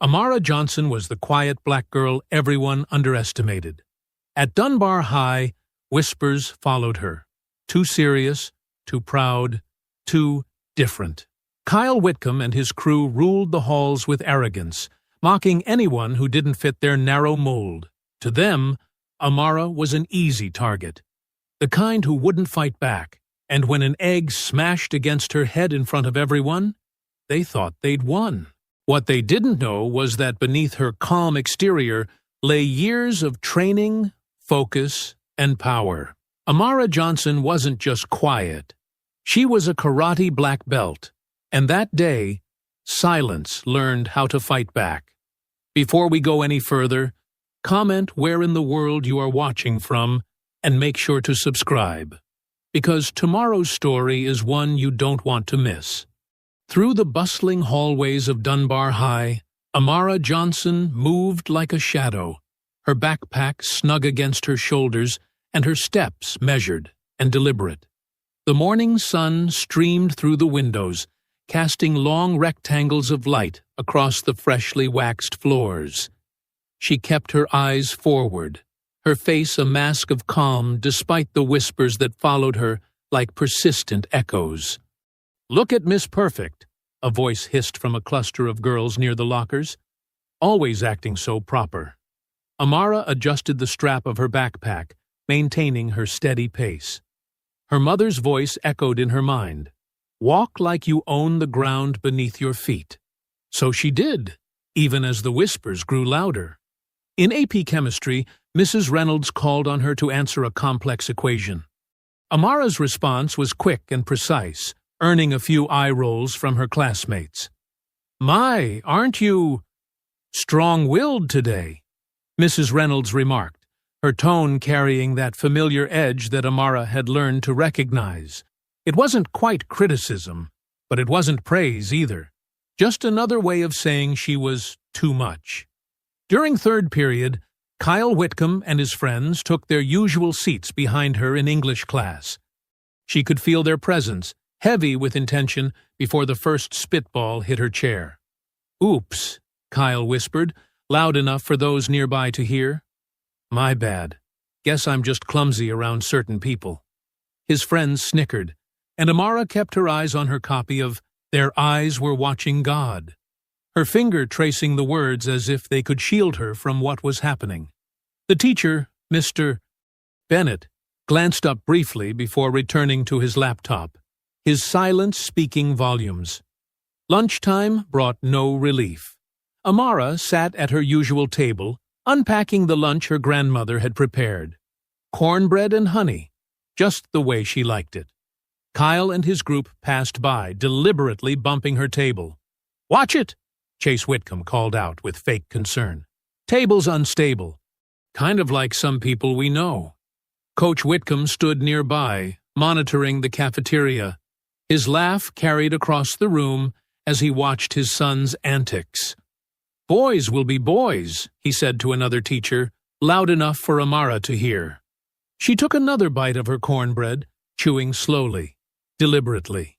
Amara Johnson was the quiet black girl everyone underestimated. At Dunbar High, whispers followed her. Too serious, too proud, too different. Kyle Whitcomb and his crew ruled the halls with arrogance, mocking anyone who didn't fit their narrow mold. To them, Amara was an easy target, the kind who wouldn't fight back, and when an egg smashed against her head in front of everyone, they thought they'd won. What they didn't know was that beneath her calm exterior lay years of training, focus, and power. Amara Johnson wasn't just quiet. She was a karate black belt, and that day, silence learned how to fight back. Before we go any further, comment where in the world you are watching from, and make sure to subscribe, because tomorrow's story is one you don't want to miss. Through the bustling hallways of Dunbar High, Amara Johnson moved like a shadow, her backpack snug against her shoulders and her steps measured and deliberate. The morning sun streamed through the windows, casting long rectangles of light across the freshly waxed floors. She kept her eyes forward, her face a mask of calm despite the whispers that followed her like persistent echoes. "Look at Miss Perfect," a voice hissed from a cluster of girls near the lockers. Always acting so proper. Amara adjusted the strap of her backpack, maintaining her steady pace. Her mother's voice echoed in her mind. "Walk like you own the ground beneath your feet." So she did, even as the whispers grew louder. In AP Chemistry, Mrs. Reynolds called on her to answer a complex equation. Amara's response was quick and precise, earning a few eye rolls from her classmates. "My, aren't you strong-willed today?" Mrs. Reynolds remarked, her tone carrying that familiar edge that Amara had learned to recognize. It wasn't quite criticism, but it wasn't praise either. Just another way of saying she was too much. During third period, Kyle Whitcomb and his friends took their usual seats behind her in English class. She could feel their presence, heavy with intention, before the first spitball hit her chair. "Oops," Kyle whispered, loud enough for those nearby to hear. "My bad. Guess I'm just clumsy around certain people." His friends snickered, and Amara kept her eyes on her copy of "Their Eyes Were Watching God," her finger tracing the words as if they could shield her from what was happening. The teacher, Mr. Bennett, glanced up briefly before returning to his laptop, his silence speaking volumes. Lunchtime brought no relief. Amara sat at her usual table, unpacking the lunch her grandmother had prepared. Cornbread and honey, just the way she liked it. Kyle and his group passed by, deliberately bumping her table. "Watch it!" Chase Whitcomb called out with fake concern. "Table's unstable. Kind of like some people we know." Coach Whitcomb stood nearby, monitoring the cafeteria. His laugh carried across the room as he watched his son's antics. "Boys will be boys," he said to another teacher, loud enough for Amara to hear. She took another bite of her cornbread, chewing slowly, deliberately.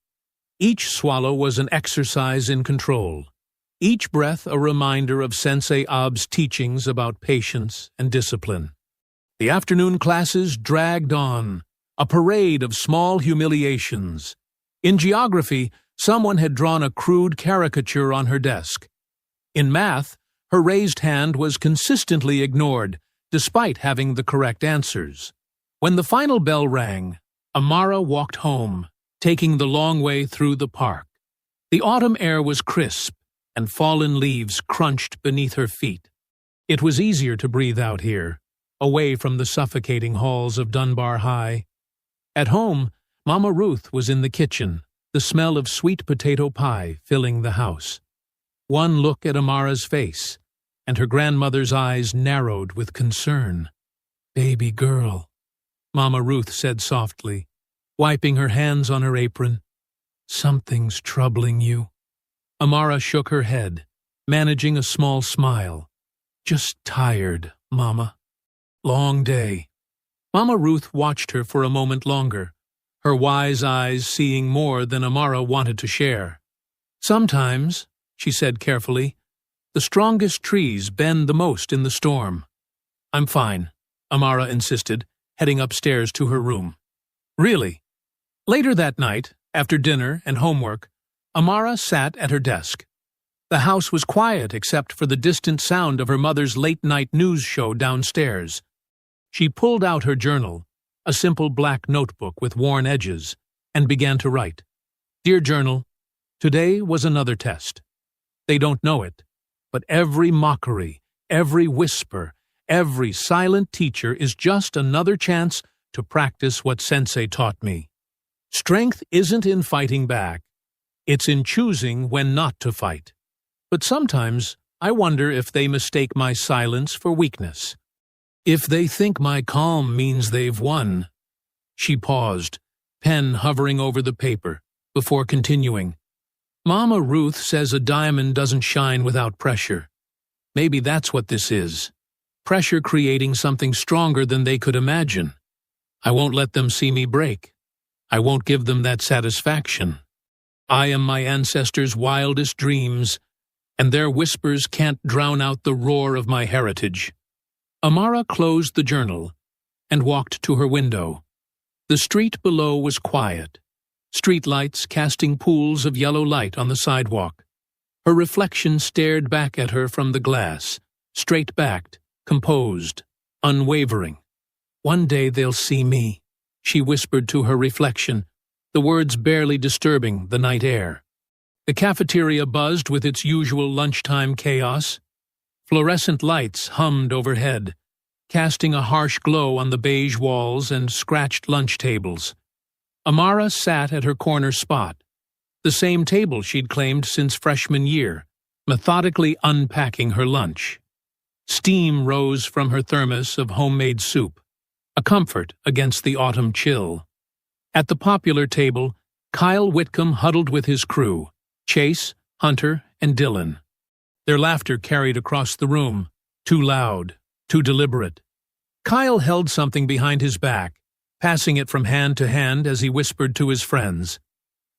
Each swallow was an exercise in control. Each breath a reminder of Sensei Ab's teachings about patience and discipline. The afternoon classes dragged on, a parade of small humiliations. In geography, someone had drawn a crude caricature on her desk. In math, her raised hand was consistently ignored, despite having the correct answers. When the final bell rang, Amara walked home, taking the long way through the park. The autumn air was crisp, and fallen leaves crunched beneath her feet. It was easier to breathe out here, away from the suffocating halls of Dunbar High. At home, Mama Ruth was in the kitchen, the smell of sweet potato pie filling the house. One look at Amara's face, and her grandmother's eyes narrowed with concern. "Baby girl," Mama Ruth said softly, wiping her hands on her apron. "Something's troubling you." Amara shook her head, managing a small smile. "Just tired, Mama. Long day." Mama Ruth watched her for a moment longer, her wise eyes seeing more than Amara wanted to share. "Sometimes," she said carefully, The strongest trees bend the most in the storm. I'm fine, Amara insisted, heading upstairs to her room. Really? Later that night, after dinner and homework, Amara sat at her desk. The house was quiet except for the distant sound of her mother's late-night news show downstairs. She pulled out her journal, a simple black notebook with worn edges, and began to write. Dear Journal, today was another test. They don't know it, but every mockery, every whisper, every silent teacher is just another chance to practice what Sensei taught me. Strength isn't in fighting back. It's in choosing when not to fight. But sometimes I wonder if they mistake my silence for weakness. If they think my calm means they've won. She paused, pen hovering over the paper, before continuing. Mama Ruth says a diamond doesn't shine without pressure. Maybe that's what this is. Pressure creating something stronger than they could imagine. I won't let them see me break. I won't give them that satisfaction. I am my ancestors' wildest dreams, and their whispers can't drown out the roar of my heritage. Amara closed the journal and walked to her window. The street below was quiet, streetlights casting pools of yellow light on the sidewalk. Her reflection stared back at her from the glass, straight-backed, composed, unwavering. One day they'll see me, she whispered to her reflection, the words barely disturbing the night air. The cafeteria buzzed with its usual lunchtime chaos. Fluorescent lights hummed overhead, casting a harsh glow on the beige walls and scratched lunch tables. Amara sat at her corner spot, the same table she'd claimed since freshman year, methodically unpacking her lunch. Steam rose from her thermos of homemade soup, a comfort against the autumn chill. At the popular table, Kyle Whitcomb huddled with his crew, Chase, Hunter, and Dylan. Their laughter carried across the room, too loud, too deliberate. Kyle held something behind his back, passing it from hand to hand as he whispered to his friends.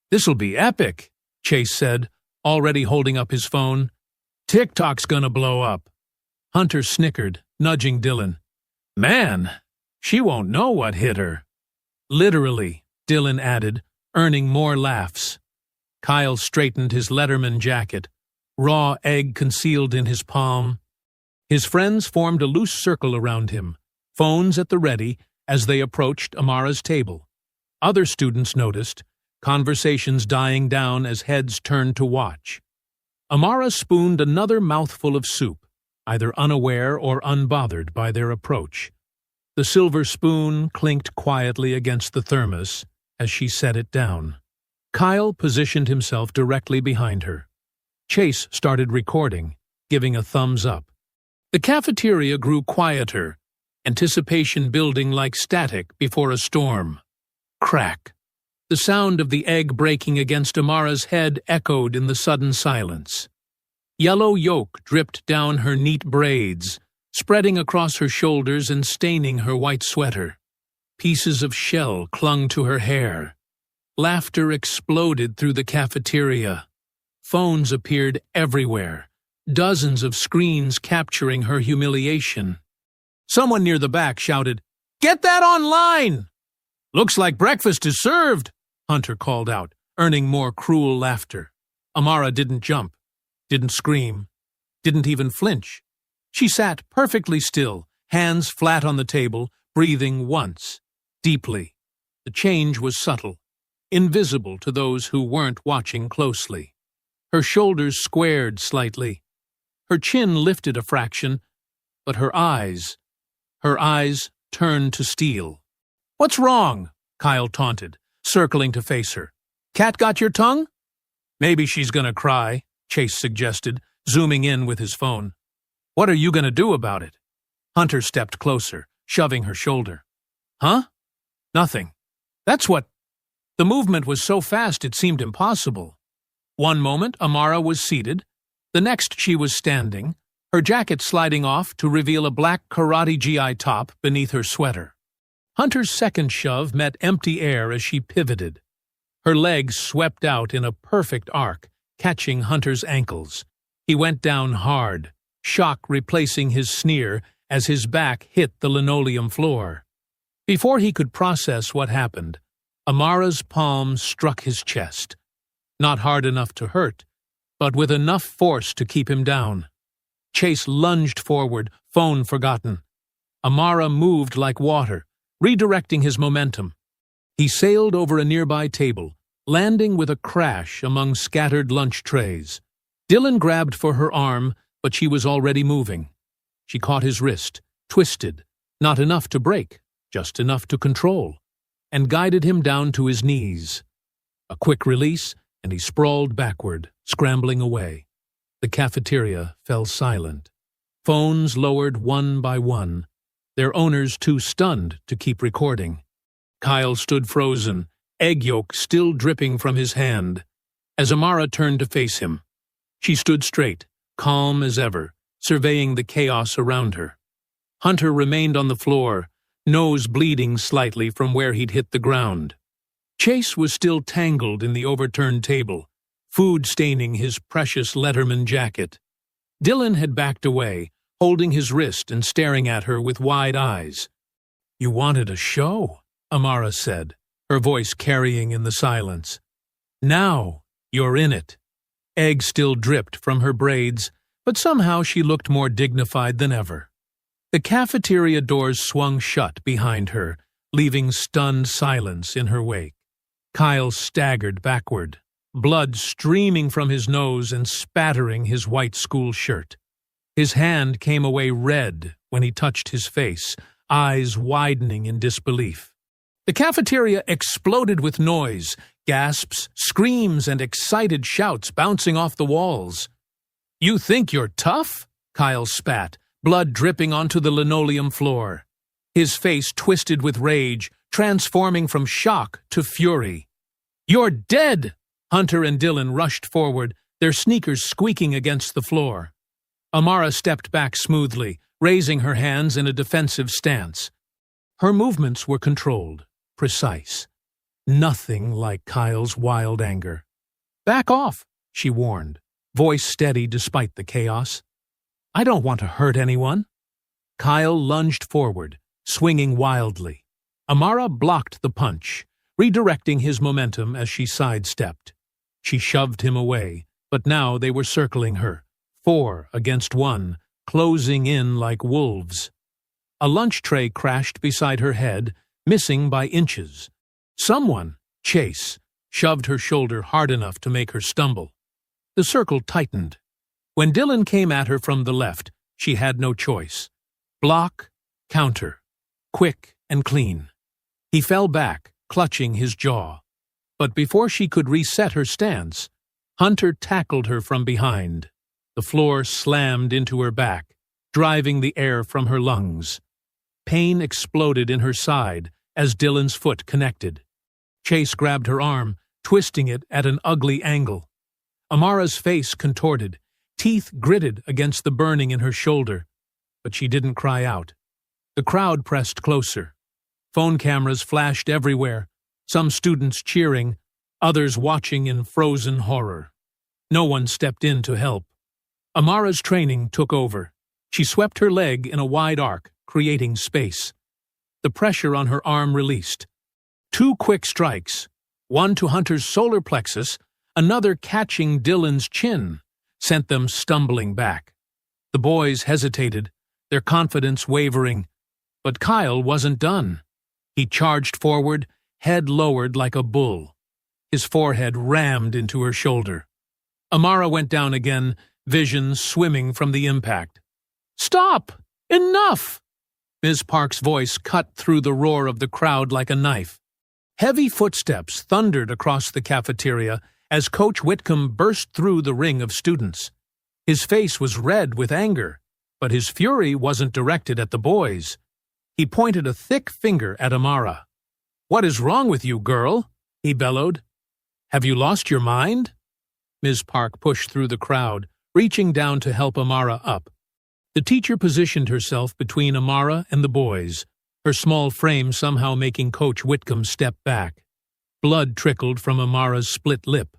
"This'll be epic," Chase said, already holding up his phone. "TikTok's gonna blow up." Hunter snickered, nudging Dylan. "Man, she won't know what hit her." "Literally," Dylan added, earning more laughs. Kyle straightened his Letterman jacket, raw egg concealed in his palm. His friends formed a loose circle around him, phones at the ready as they approached Amara's table. Other students noticed, conversations dying down as heads turned to watch. Amara spooned another mouthful of soup, either unaware or unbothered by their approach. The silver spoon clinked quietly against the thermos as she set it down. Kyle positioned himself directly behind her. Chase started recording, giving a thumbs up. The cafeteria grew quieter, anticipation building like static before a storm. Crack. The sound of the egg breaking against Amara's head echoed in the sudden silence. Yellow yolk dripped down her neat braids, spreading across her shoulders and staining her white sweater. Pieces of shell clung to her hair. Laughter exploded through the cafeteria. Phones appeared everywhere, dozens of screens capturing her humiliation. Someone near the back shouted, "Get that online!" "Looks like breakfast is served," Hunter called out, earning more cruel laughter. Amara didn't jump, didn't scream, didn't even flinch. She sat perfectly still, hands flat on the table, breathing once, deeply. The change was subtle, invisible to those who weren't watching closely. Her shoulders squared slightly. Her chin lifted a fraction, but her eyes turned to steel. "What's wrong?" Kyle taunted, circling to face her. "Cat got your tongue?" "Maybe she's gonna cry," Chase suggested, zooming in with his phone. "What are you gonna do about it?" Hunter stepped closer, shoving her shoulder. "Huh? Nothing. That's what—" The movement was so fast it seemed impossible. One moment Amara was seated, the next she was standing, her jacket sliding off to reveal a black karate GI top beneath her sweater. Hunter's second shove met empty air as she pivoted. Her legs swept out in a perfect arc, catching Hunter's ankles. He went down hard, shock replacing his sneer as his back hit the linoleum floor. Before he could process what happened, Amara's palm struck his chest. Not hard enough to hurt, but with enough force to keep him down. Chase lunged forward, phone forgotten. Amara moved like water, redirecting his momentum. He sailed over a nearby table, landing with a crash among scattered lunch trays. Dylan grabbed for her arm, but she was already moving. She caught his wrist, twisted, not enough to break, just enough to control, and guided him down to his knees. A quick release, and he sprawled backward, scrambling away. The cafeteria fell silent. Phones lowered one by one, their owners too stunned to keep recording. Kyle stood frozen, egg yolk still dripping from his hand, as Amara turned to face him. She stood straight, calm as ever, surveying the chaos around her. Hunter remained on the floor, nose bleeding slightly from where he'd hit the ground. Chase was still tangled in the overturned table, food staining his precious Letterman jacket. Dylan had backed away, holding his wrist and staring at her with wide eyes. "You wanted a show," Amara said, her voice carrying in the silence. "Now you're in it." Egg still dripped from her braids, but somehow she looked more dignified than ever. The cafeteria doors swung shut behind her, leaving stunned silence in her wake. Kyle staggered backward, blood streaming from his nose and spattering his white school shirt. His hand came away red when he touched his face, eyes widening in disbelief. The cafeteria exploded with noise, gasps, screams, and excited shouts bouncing off the walls. "You think you're tough?" Kyle spat, blood dripping onto the linoleum floor. His face twisted with rage, transforming from shock to fury. "You're dead!" Hunter and Dylan rushed forward, their sneakers squeaking against the floor. Amara stepped back smoothly, raising her hands in a defensive stance. Her movements were controlled, precise. Nothing like Kyle's wild anger. "Back off," she warned, voice steady despite the chaos. "I don't want to hurt anyone." Kyle lunged forward, swinging wildly. Amara blocked the punch, redirecting his momentum as she sidestepped. She shoved him away, but now they were circling her, 4 against 1, closing in like wolves. A lunch tray crashed beside her head, missing by inches. Someone, Chase, shoved her shoulder hard enough to make her stumble. The circle tightened. When Dylan came at her from the left, she had no choice. Block, counter, quick and clean. He fell back, clutching his jaw. But before she could reset her stance, Hunter tackled her from behind. The floor slammed into her back, driving the air from her lungs. Pain exploded in her side as Dylan's foot connected. Chase grabbed her arm, twisting it at an ugly angle. Amara's face contorted, teeth gritted against the burning in her shoulder, but she didn't cry out. The crowd pressed closer. Phone cameras flashed everywhere, some students cheering, others watching in frozen horror. No one stepped in to help. Amara's training took over. She swept her leg in a wide arc, creating space. The pressure on her arm released. 2 quick strikes, one to Hunter's solar plexus, another catching Dylan's chin, sent them stumbling back. The boys hesitated, their confidence wavering. But Kyle wasn't done. He charged forward, head lowered like a bull. His forehead rammed into her shoulder. Amara went down again, vision swimming from the impact. "Stop! Enough!" Ms. Park's voice cut through the roar of the crowd like a knife. Heavy footsteps thundered across the cafeteria as Coach Whitcomb burst through the ring of students. His face was red with anger, but his fury wasn't directed at the boys. He pointed a thick finger at Amara. "What is wrong with you, girl?" he bellowed. "Have you lost your mind?" Ms. Park pushed through the crowd, reaching down to help Amara up. The teacher positioned herself between Amara and the boys, her small frame somehow making Coach Whitcomb step back. Blood trickled from Amara's split lip.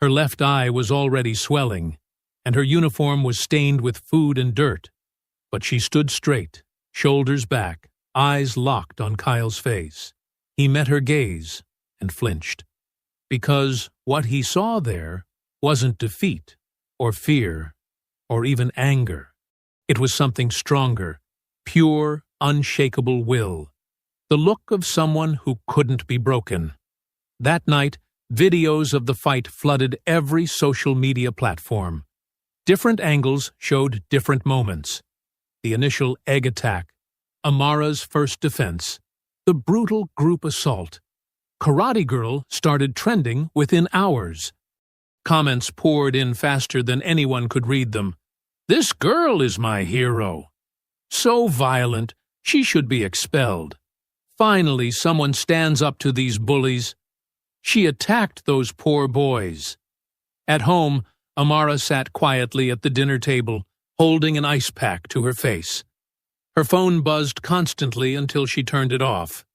Her left eye was already swelling, and her uniform was stained with food and dirt. But she stood straight, shoulders back, eyes locked on Kyle's face. He met her gaze and flinched, because what he saw there wasn't defeat or fear or even anger. It was something stronger, pure, unshakable will, the look of someone who couldn't be broken. That night, videos of the fight flooded every social media platform. Different angles showed different moments. The initial egg attack, Amara's first defense, the brutal group assault. Karate Girl started trending within hours. Comments poured in faster than anyone could read them. "This girl is my hero. So violent, she should be expelled. Finally, someone stands up to these bullies. She attacked those poor boys." At home, Amara sat quietly at the dinner table, holding an ice pack to her face. Her phone buzzed constantly until she turned it off.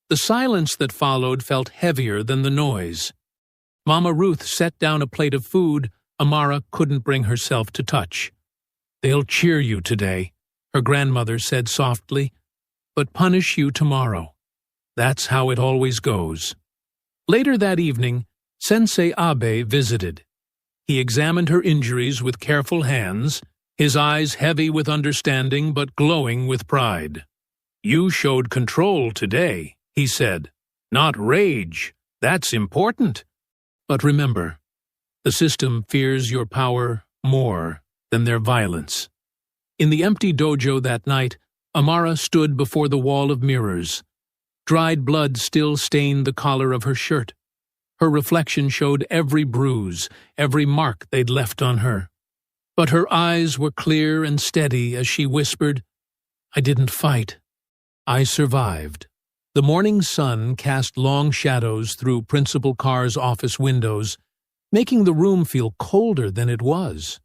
The silence that followed felt heavier than the noise. Mama Ruth set down a plate of food Amara couldn't bring herself to touch. "They'll cheer you today," her grandmother said softly, "but punish you tomorrow. That's how it always goes." Later that evening, Sensei Abe visited. He examined her injuries with careful hands, his eyes heavy with understanding but glowing with pride. "You showed control today," he said. "Not rage. That's important. But remember, the system fears your power more than their violence." In the empty dojo that night, Amara stood before the wall of mirrors. Dried blood still stained the collar of her shirt. Her reflection showed every bruise, every mark they'd left on her. But her eyes were clear and steady as she whispered, "I didn't fight. I survived." The morning sun cast long shadows through Principal Carr's office windows, making the room feel colder than it was.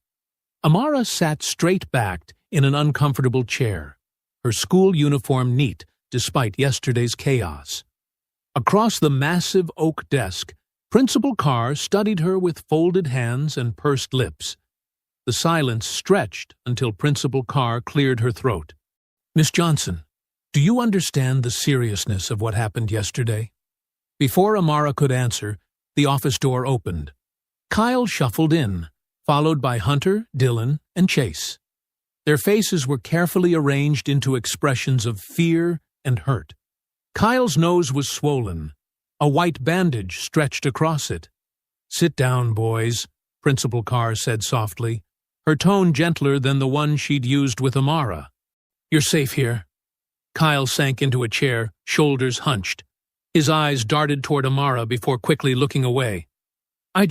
Amara sat straight-backed in an uncomfortable chair, her school uniform neat despite yesterday's chaos. Across the massive oak desk, Principal Carr studied her with folded hands and pursed lips. The silence stretched until Principal Carr cleared her throat. "Miss Johnson, do you understand the seriousness of what happened yesterday?" Before Amara could answer, the office door opened. Kyle shuffled in, followed by Hunter, Dylan, and Chase. Their faces were carefully arranged into expressions of fear and hurt. Kyle's nose was swollen. A white bandage stretched across it. "Sit down, boys," Principal Carr said softly, her tone gentler than the one she'd used with Amara. "You're safe here." Kyle sank into a chair, shoulders hunched. His eyes darted toward Amara before quickly looking away. I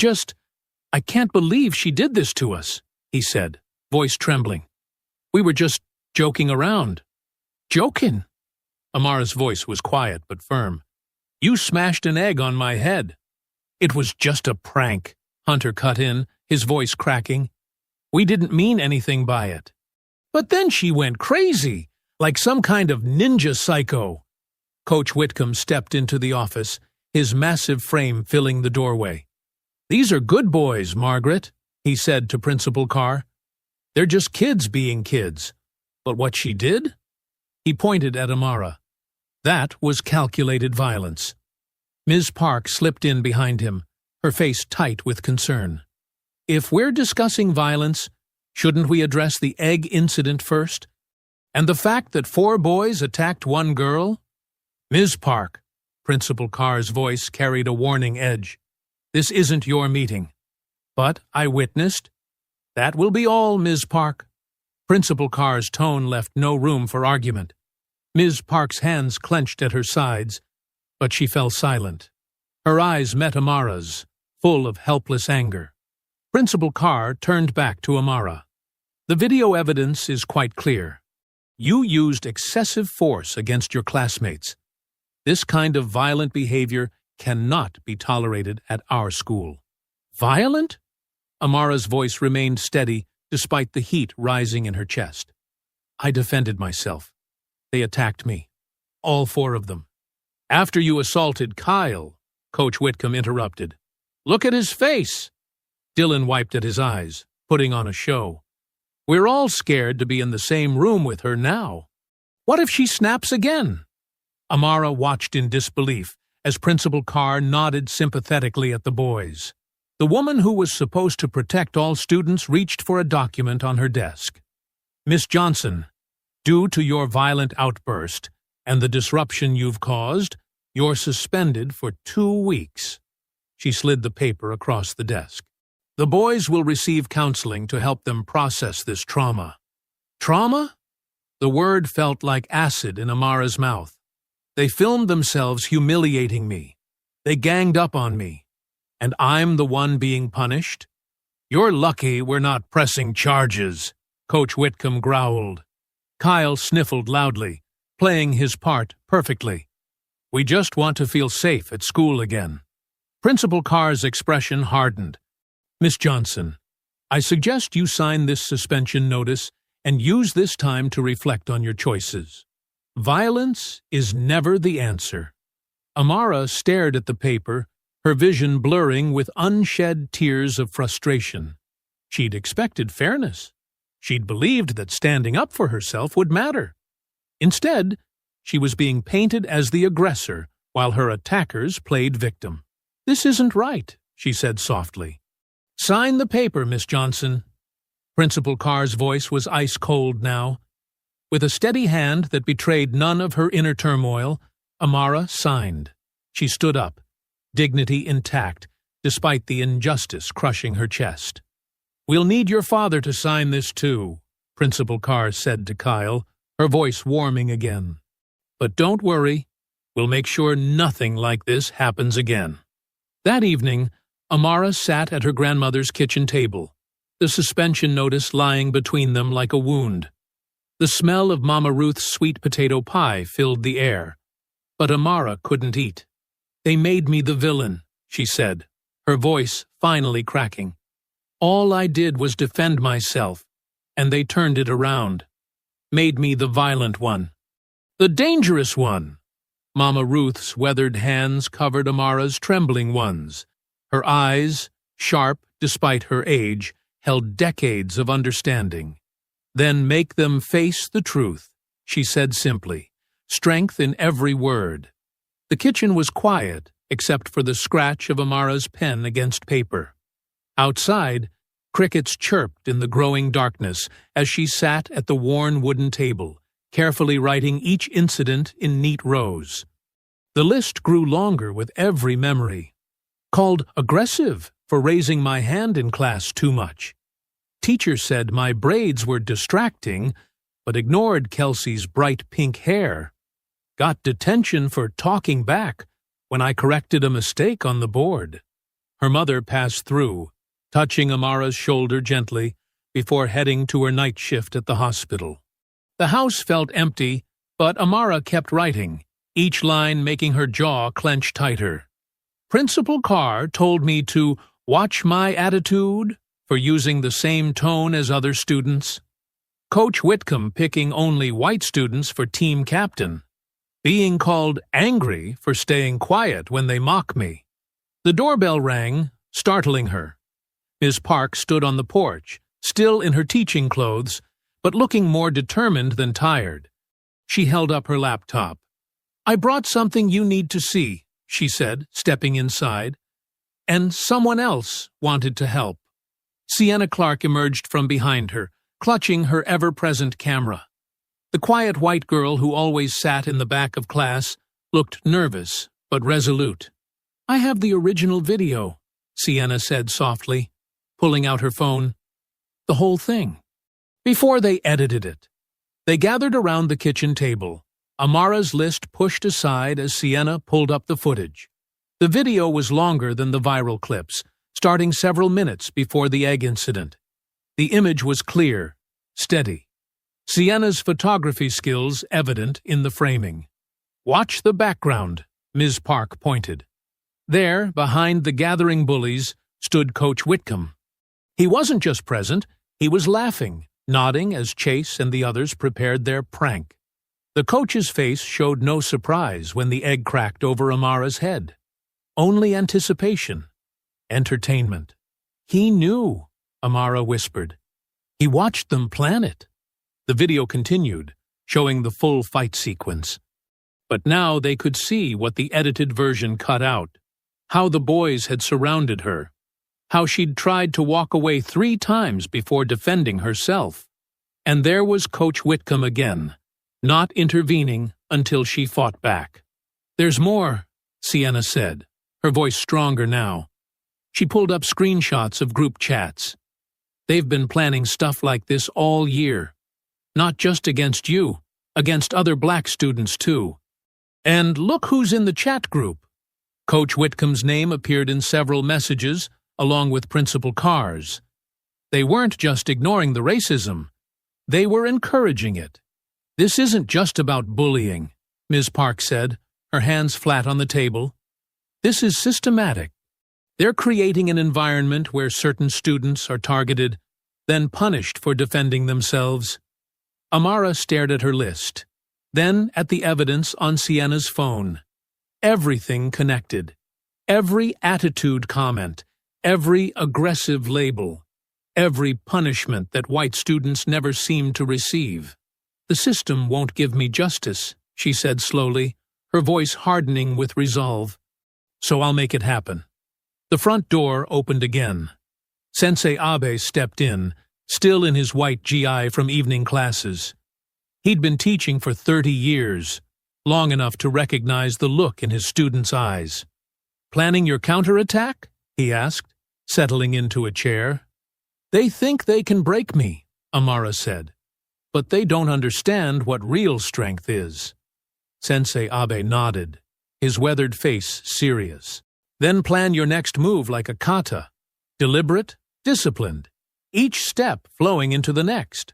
can't believe she did this to us," he said, voice trembling. "We were just joking around." "Joking?" Amara's voice was quiet but firm. "You smashed an egg on my head." "It was just a prank," Hunter cut in, his voice cracking. "We didn't mean anything by it." "But then she went crazy, like some kind of ninja psycho." Coach Whitcomb stepped into the office, his massive frame filling the doorway. "These are good boys, Margaret," he said to Principal Carr. "They're just kids being kids. But what she did?" He pointed at Amara. That was calculated violence. Ms. Park slipped in behind him, her face tight with concern. "If we're discussing violence, shouldn't we address the egg incident first? And the fact that 4 boys attacked 1 girl?" "Ms. Park," Principal Carr's voice carried a warning edge. "This isn't your meeting." "But I witnessed." "That will be all, Ms. Park." Principal Carr's tone left no room for argument. Ms. Park's hands clenched at her sides, but she fell silent. Her eyes met Amara's, full of helpless anger. Principal Carr turned back to Amara. "The video evidence is quite clear. You used excessive force against your classmates. This kind of violent behavior cannot be tolerated at our school." "Violent?" Amara's voice remained steady despite the heat rising in her chest. "I defended myself. They attacked me. All 4 of them." "After you assaulted Kyle," Coach Whitcomb interrupted. "Look at his face." Dylan wiped at his eyes. putting on a show. We're all scared to be in the same room with her now. What if she snaps again? Amara watched in disbelief as Principal Carr nodded sympathetically at the boys. The woman who was supposed to protect all students reached for a document on her desk. Miss Johnson, due to your violent outburst and the disruption you've caused, you're suspended for 2 weeks. She slid the paper across the desk. The boys will receive counseling to help them process this trauma. Trauma? The word felt like acid in Amara's mouth. They filmed themselves humiliating me. They ganged up on me. And I'm the one being punished? You're lucky we're not pressing charges, Coach Whitcomb growled. Kyle sniffled loudly, playing his part perfectly. We just want to feel safe at school again. Principal Carr's expression hardened. Miss Johnson, I suggest you sign this suspension notice and use this time to reflect on your choices. Violence is never the answer. Amara stared at the paper, her vision blurring with unshed tears of frustration. She'd expected fairness. She'd believed that standing up for herself would matter. Instead, she was being painted as the aggressor while her attackers played victim. This isn't right, she said softly. Sign the paper, Miss Johnson. Principal Carr's voice was ice-cold now. With a steady hand that betrayed none of her inner turmoil, Amara signed. She stood up, dignity intact, despite the injustice crushing her chest. We'll need your father to sign this too, Principal Carr said to Kyle, her voice warming again. But don't worry, we'll make sure nothing like this happens again. That evening, Amara sat at her grandmother's kitchen table, the suspension notice lying between them like a wound. The smell of Mama Ruth's sweet potato pie filled the air, but Amara couldn't eat. They made me the villain, she said, her voice finally cracking. All I did was defend myself, and they turned it around. Made me the violent one. The dangerous one. Mama Ruth's weathered hands covered Amara's trembling ones. Her eyes, sharp despite her age, held decades of understanding. Then make them face the truth, she said simply, strength in every word. The kitchen was quiet, except for the scratch of Amara's pen against paper. Outside, crickets chirped in the growing darkness as she sat at the worn wooden table, carefully writing each incident in neat rows. The list grew longer with every memory. Called aggressive for raising my hand in class too much. Teacher said my braids were distracting, but ignored Kelsey's bright pink hair. Got detention for talking back when I corrected a mistake on the board. Her mother passed through, touching Amara's shoulder gently before heading to her night shift at the hospital. The house felt empty, but Amara kept writing, each line making her jaw clench tighter. Principal Carr told me to watch my attitude for using the same tone as other students. Coach Whitcomb picking only white students for team captain. Being called angry for staying quiet when they mock me. The doorbell rang, startling her. Ms. Park stood on the porch, still in her teaching clothes, but looking more determined than tired. She held up her laptop. I brought something you need to see, she said, stepping inside. And someone else wanted to help. Sienna Clark emerged from behind her, clutching her ever-present camera. The quiet white girl who always sat in the back of class looked nervous but resolute. I have the original video, Sienna said softly, pulling out her phone. The whole thing. Before they edited it. They gathered around the kitchen table, Amara's list pushed aside as Sienna pulled up the footage. The video was longer than the viral clips, starting several minutes before the egg incident. The image was clear, steady. Sienna's photography skills evident in the framing. Watch the background, Ms. Park pointed. There, behind the gathering bullies, stood Coach Whitcomb. He wasn't just present, he was laughing, nodding as Chase and the others prepared their prank. The coach's face showed no surprise when the egg cracked over Amara's head. Only anticipation. Entertainment. He knew Amara whispered. He watched them plan it. The video continued, showing the full fight sequence. But now they could see what the edited version cut out, how the boys had surrounded her, how she'd tried to walk away 3 times before defending herself. And there was Coach Whitcomb again, not intervening until she fought back. "There's more," Sienna said, her voice stronger now. She pulled up screenshots of group chats. "They've been planning stuff like this all year. Not just against you, against other black students too. And look who's in the chat group." Coach Whitcomb's name appeared in several messages, along with Principal Carr's. They weren't just ignoring the racism. They were encouraging it. "This isn't just about bullying," Ms. Park said, her hands flat on the table. "This is systematic. They're creating an environment where certain students are targeted, then punished for defending themselves." Amara stared at her list, then at the evidence on Sienna's phone. Everything connected. Every attitude comment, every aggressive label, every punishment that white students never seemed to receive. "The system won't give me justice," she said slowly, her voice hardening with resolve. "So I'll make it happen." The front door opened again. Sensei Abe stepped in, still in his white GI from evening classes. He'd been teaching for 30 years, long enough to recognize the look in his students' eyes. "Planning your counterattack?" he asked, settling into a chair. "They think they can break me," Amara said. "But they don't understand what real strength is." Sensei Abe nodded, his weathered face serious. "Then plan your next move like a kata. Deliberate, disciplined, each step flowing into the next."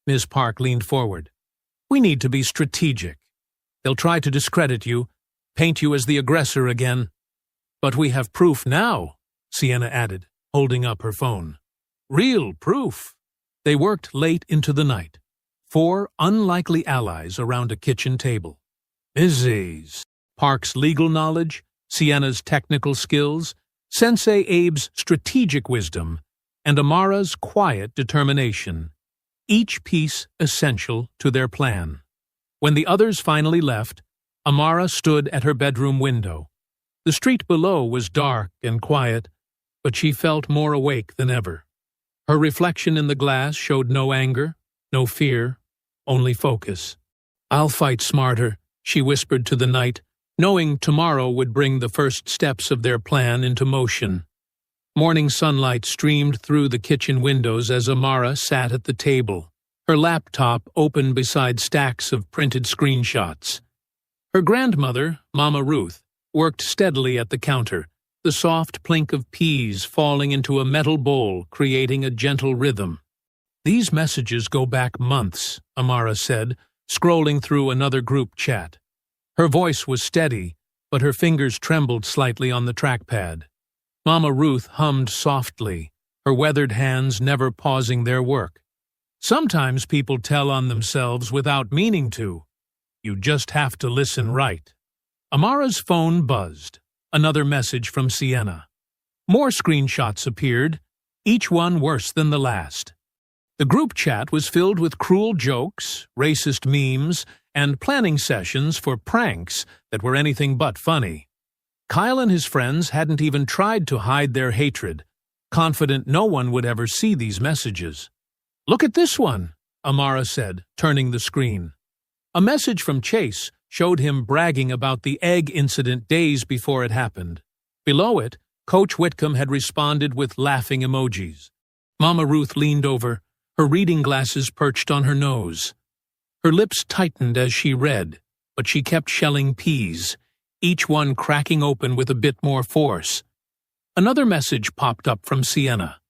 Ms. Park leaned forward. "We need to be strategic. They'll try to discredit you, paint you as the aggressor again." "But we have proof now," Sienna added, holding up her phone. "Real proof." They worked late into the night, 4 unlikely allies around a kitchen table. Mrs. Park's legal knowledge, Sienna's technical skills, Sensei Abe's strategic wisdom, and Amara's quiet determination, each piece essential to their plan. When the others finally left, Amara stood at her bedroom window. The street below was dark and quiet, but she felt more awake than ever. Her reflection in the glass showed no anger, no fear, only focus. "I'll fight smarter," she whispered to the night, knowing tomorrow would bring the first steps of their plan into motion. Morning sunlight streamed through the kitchen windows as Amara sat at the table, her laptop open beside stacks of printed screenshots. Her grandmother, Mama Ruth, worked steadily at the counter, the soft plink of peas falling into a metal bowl, creating a gentle rhythm. "These messages go back months," Amara said, scrolling through another group chat. Her voice was steady, but her fingers trembled slightly on the trackpad. Mama Ruth hummed softly, her weathered hands never pausing their work. "Sometimes people tell on themselves without meaning to. You just have to listen right." Amara's phone buzzed. Another message from Sienna. More screenshots appeared, each one worse than the last. The group chat was filled with cruel jokes, racist memes, and planning sessions for pranks that were anything but funny. Kyle and his friends hadn't even tried to hide their hatred, confident no one would ever see these messages. "Look at this one," Amara said, turning the screen. A message from Chase showed him bragging about the egg incident days before it happened. Below it, Coach Whitcomb had responded with laughing emojis. Mama Ruth leaned over, her reading glasses perched on her nose. Her lips tightened as she read, but she kept shelling peas, each one cracking open with a bit more force. Another message popped up from Sienna.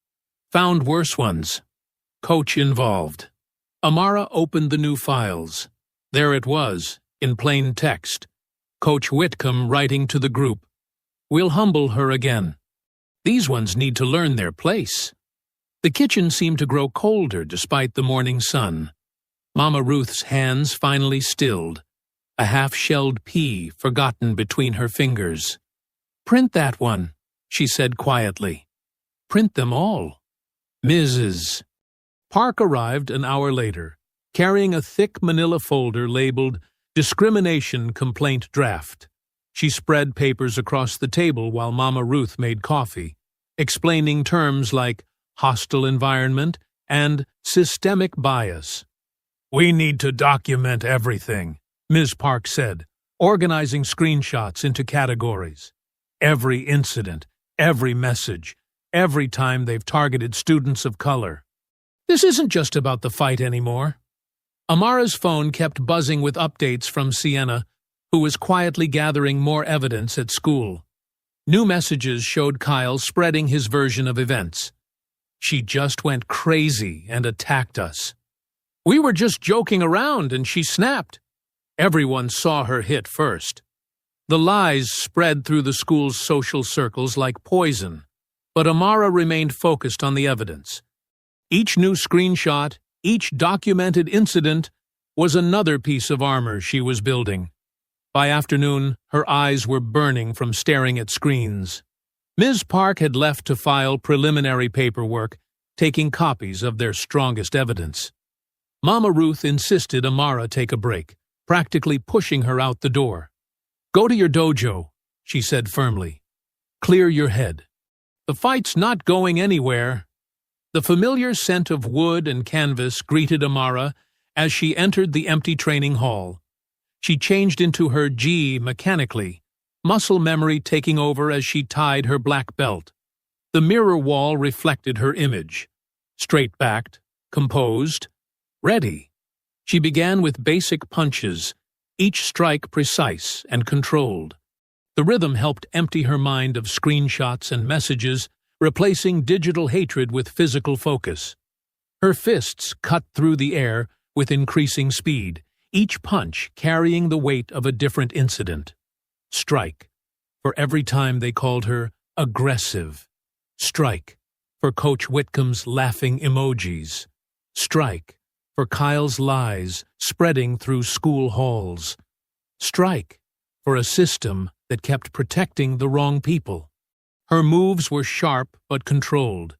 "Found worse ones. Coach involved." Amara opened the new files. There it was, in plain text. Coach Whitcomb writing to the group. "We'll humble her again. These ones need to learn their place." The kitchen seemed to grow colder despite the morning sun. Mama Ruth's hands finally stilled, a half-shelled pea forgotten between her fingers. "Print that one," she said quietly. "Print them all." Mrs. Park arrived an hour later, carrying a thick manila folder labeled Discrimination Complaint Draft. She spread papers across the table while Mama Ruth made coffee, explaining terms like hostile environment and systemic bias. "We need to document everything," Ms. Park said, organizing screenshots into categories. Every incident, every message, every time they've targeted students of color. This isn't just about the fight anymore. Amara's phone kept buzzing with updates from Sienna, who was quietly gathering more evidence at school. New messages showed Kyle spreading his version of events. "She just went crazy and attacked us. We were just joking around and she snapped." Everyone saw her hit first. The lies spread through the school's social circles like poison, but Amara remained focused on the evidence. Each new screenshot, each documented incident, was another piece of armor she was building. By afternoon, her eyes were burning from staring at screens. Ms. Park had left to file preliminary paperwork, taking copies of their strongest evidence. Mama Ruth insisted Amara take a break, practically pushing her out the door. "Go to your dojo," she said firmly. "Clear your head. The fight's not going anywhere." The familiar scent of wood and canvas greeted Amara as she entered the empty training hall. She changed into her gi mechanically, muscle memory taking over as she tied her black belt. The mirror wall reflected her image. Straight-backed, composed, ready. She began with basic punches, each strike precise and controlled. The rhythm helped empty her mind of screenshots and messages, replacing digital hatred with physical focus. Her fists cut through the air with increasing speed, each punch carrying the weight of a different incident. Strike, for every time they called her aggressive. Strike, for Coach Whitcomb's laughing emojis. Strike, for Kyle's lies spreading through school halls. Strike, for a system that kept protecting the wrong people. Her moves were sharp but controlled,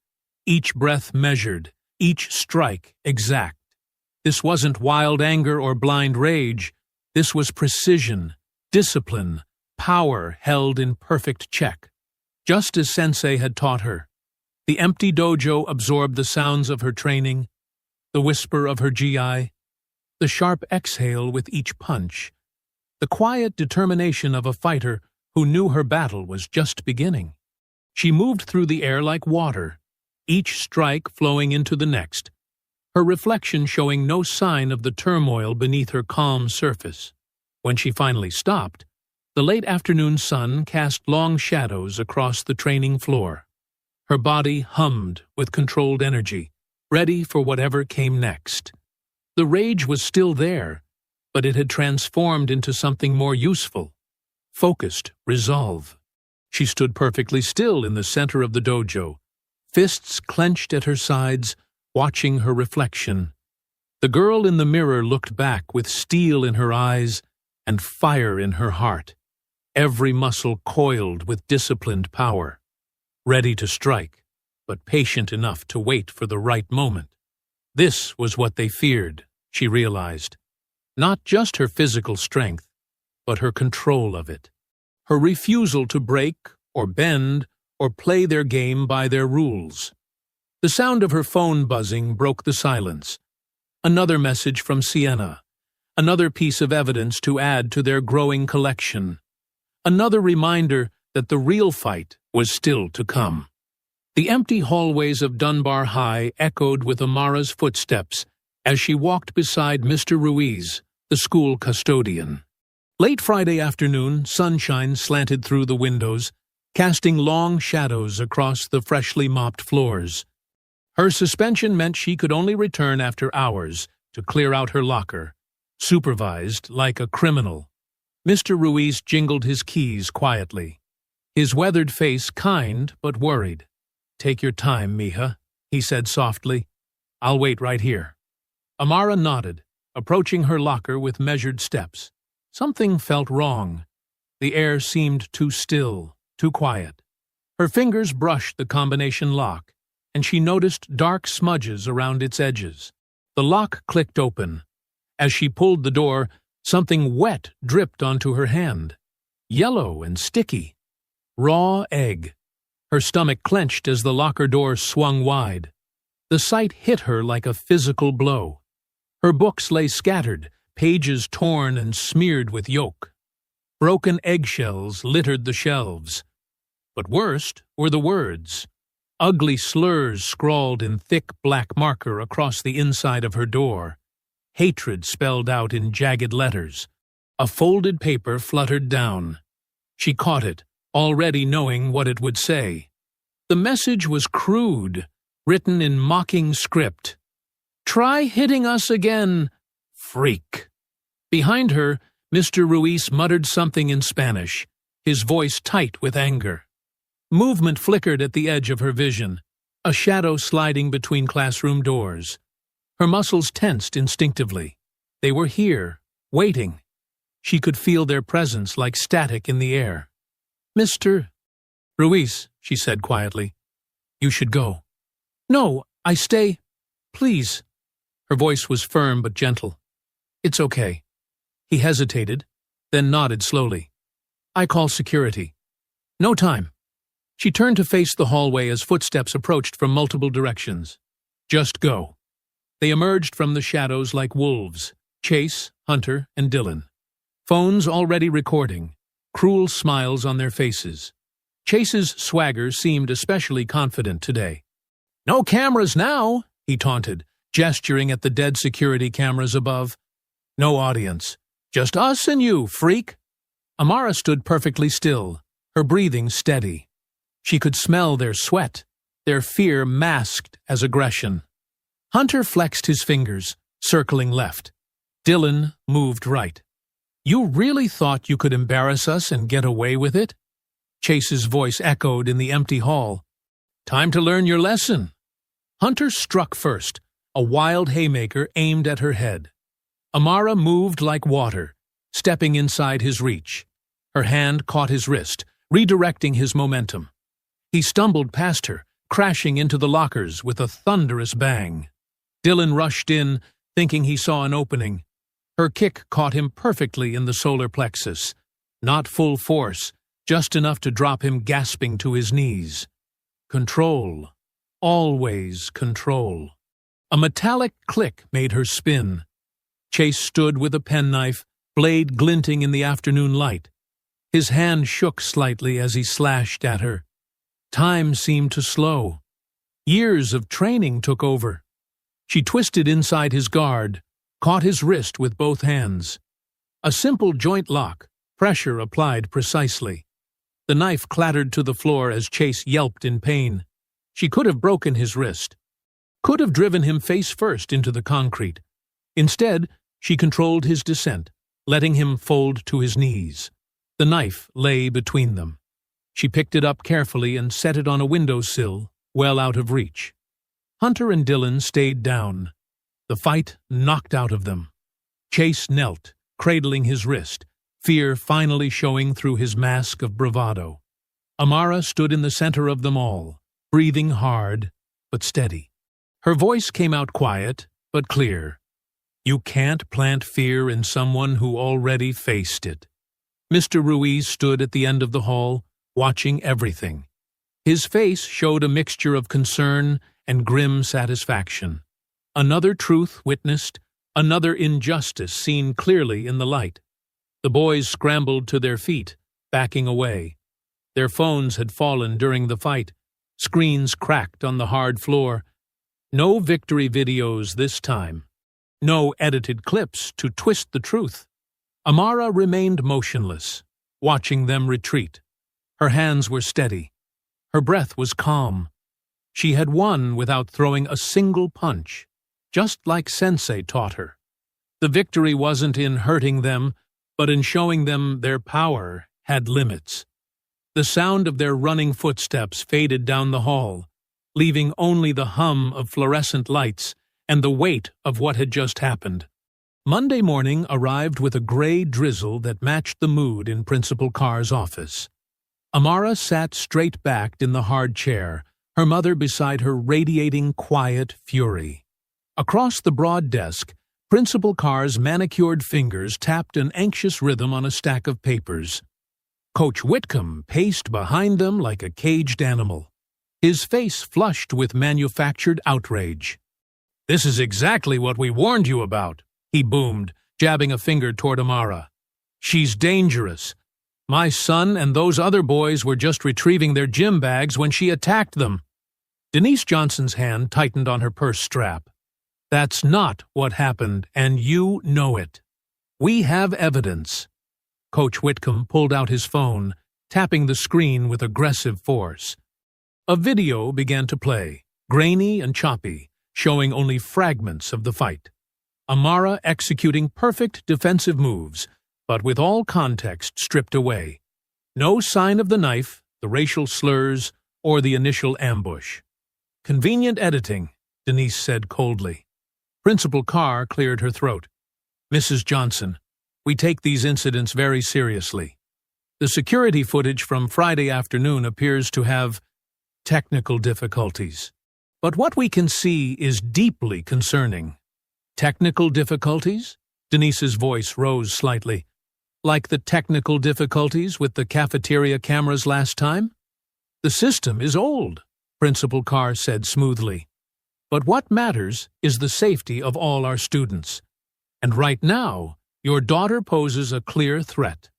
each breath measured, each strike exact. This wasn't wild anger or blind rage. This was precision, discipline, power held in perfect check, just as Sensei had taught her. The empty dojo absorbed the sounds of her training, the whisper of her gi, the sharp exhale with each punch, the quiet determination of a fighter who knew her battle was just beginning. She moved through the air like water, each strike flowing into the next, her reflection showing no sign of the turmoil beneath her calm surface. When she finally stopped, the late afternoon sun cast long shadows across the training floor. Her body hummed with controlled energy, ready for whatever came next. The rage was still there, but it had transformed into something more useful. Focused resolve. She stood perfectly still in the center of the dojo, fists clenched at her sides, watching her reflection. The girl in the mirror looked back with steel in her eyes and fire in her heart, every muscle coiled with disciplined power, ready to strike, but patient enough to wait for the right moment. This was what they feared, she realized. Not just her physical strength, but her control of it. Her refusal to break or bend or play their game by their rules. The sound of her phone buzzing broke the silence. Another message from Sienna. Another piece of evidence to add to their growing collection. Another reminder that the real fight was still to come. The empty hallways of Dunbar High echoed with Amara's footsteps as she walked beside Mr. Ruiz, the school custodian. Late Friday afternoon, sunshine slanted through the windows, casting long shadows across the freshly mopped floors. Her suspension meant she could only return after hours to clear out her locker, supervised like a criminal. Mr. Ruiz jingled his keys quietly, his weathered face kind but worried. "Take your time, mija," he said softly. "I'll wait right here." Amara nodded, approaching her locker with measured steps. Something felt wrong. The air seemed too still, too quiet. Her fingers brushed the combination lock, and she noticed dark smudges around its edges. The lock clicked open. As she pulled the door, something wet dripped onto her hand. Yellow and sticky. Raw egg. Her stomach clenched as the locker door swung wide. The sight hit her like a physical blow. Her books lay scattered, pages torn and smeared with yolk. Broken eggshells littered the shelves. But worst were the words. Ugly slurs scrawled in thick black marker across the inside of her door. Hatred spelled out in jagged letters. A folded paper fluttered down. She caught it, already knowing what it would say. The message was crude, written in mocking script. "Try hitting us again, freak." Behind her, Mr. Ruiz muttered something in Spanish, his voice tight with anger. Movement flickered at the edge of her vision, a shadow sliding between classroom doors. Her muscles tensed instinctively. They were here, waiting. She could feel their presence like static in the air. "Mr. Ruiz," she said quietly, "you should go." "No, I stay. Please." Her voice was firm but gentle. "It's okay." He hesitated, then nodded slowly. "I call security." "No time." She turned to face the hallway as footsteps approached from multiple directions. "Just go." They emerged from the shadows like wolves, Chase, Hunter, and Dylan. Phones already recording, cruel smiles on their faces. Chase's swagger seemed especially confident today. "No cameras now," he taunted, gesturing at the dead security cameras above. "No audience. Just us and you, freak." Amara stood perfectly still, her breathing steady. She could smell their sweat, their fear masked as aggression. Hunter flexed his fingers, circling left. Dylan moved right. "You really thought you could embarrass us and get away with it?" Chase's voice echoed in the empty hall. "Time to learn your lesson." Hunter struck first, a wild haymaker aimed at her head. Amara moved like water, stepping inside his reach. Her hand caught his wrist, redirecting his momentum. He stumbled past her, crashing into the lockers with a thunderous bang. Dylan rushed in, thinking he saw an opening. Her kick caught him perfectly in the solar plexus. Not full force, just enough to drop him gasping to his knees. Control. Always control. A metallic click made her spin. Chase stood with a penknife, blade glinting in the afternoon light. His hand shook slightly as he slashed at her. Time seemed to slow. Years of training took over. She twisted inside his guard, caught his wrist with both hands. A simple joint lock, pressure applied precisely. The knife clattered to the floor as Chase yelped in pain. She could have broken his wrist, could have driven him face first into the concrete. Instead, she controlled his descent, letting him fold to his knees. The knife lay between them. She picked it up carefully and set it on a windowsill, well out of reach. Hunter and Dylan stayed down. The fight knocked out of them. Chase knelt, cradling his wrist, fear finally showing through his mask of bravado. Amara stood in the center of them all, breathing hard but steady. Her voice came out quiet but clear. "You can't plant fear in someone who already faced it." Mr. Ruiz stood at the end of the hall, watching everything. His face showed a mixture of concern and grim satisfaction. Another truth witnessed, another injustice seen clearly in the light. The boys scrambled to their feet, backing away. Their phones had fallen during the fight, screens cracked on the hard floor. No victory videos this time. No edited clips to twist the truth. Amara remained motionless, watching them retreat. Her hands were steady. Her breath was calm. She had won without throwing a single punch, just like Sensei taught her. The victory wasn't in hurting them, but in showing them their power had limits. The sound of their running footsteps faded down the hall, leaving only the hum of fluorescent lights and the weight of what had just happened. Monday morning arrived with a gray drizzle that matched the mood in Principal Carr's office. Amara sat straight-backed in the hard chair, her mother beside her radiating quiet fury. Across the broad desk, Principal Carr's manicured fingers tapped an anxious rhythm on a stack of papers. Coach Whitcomb paced behind them like a caged animal, his face flushed with manufactured outrage. "This is exactly what we warned you about," he boomed, jabbing a finger toward Amara. "She's dangerous. My son and those other boys were just retrieving their gym bags when she attacked them." Denise Johnson's hand tightened on her purse strap. "That's not what happened, and you know it. We have evidence." Coach Whitcomb pulled out his phone, tapping the screen with aggressive force. A video began to play, grainy and choppy, showing only fragments of the fight. Amara executing perfect defensive moves, but with all context stripped away. No sign of the knife, the racial slurs, or the initial ambush. "Convenient editing," Denise said coldly. Principal Carr cleared her throat. "Mrs. Johnson, we take these incidents very seriously. The security footage from Friday afternoon appears to have technical difficulties. But what we can see is deeply concerning." "Technical difficulties?" Denise's voice rose slightly. "Like the technical difficulties with the cafeteria cameras last time?" "The system is old," Principal Carr said smoothly. "But what matters is the safety of all our students. And right now, your daughter poses a clear threat."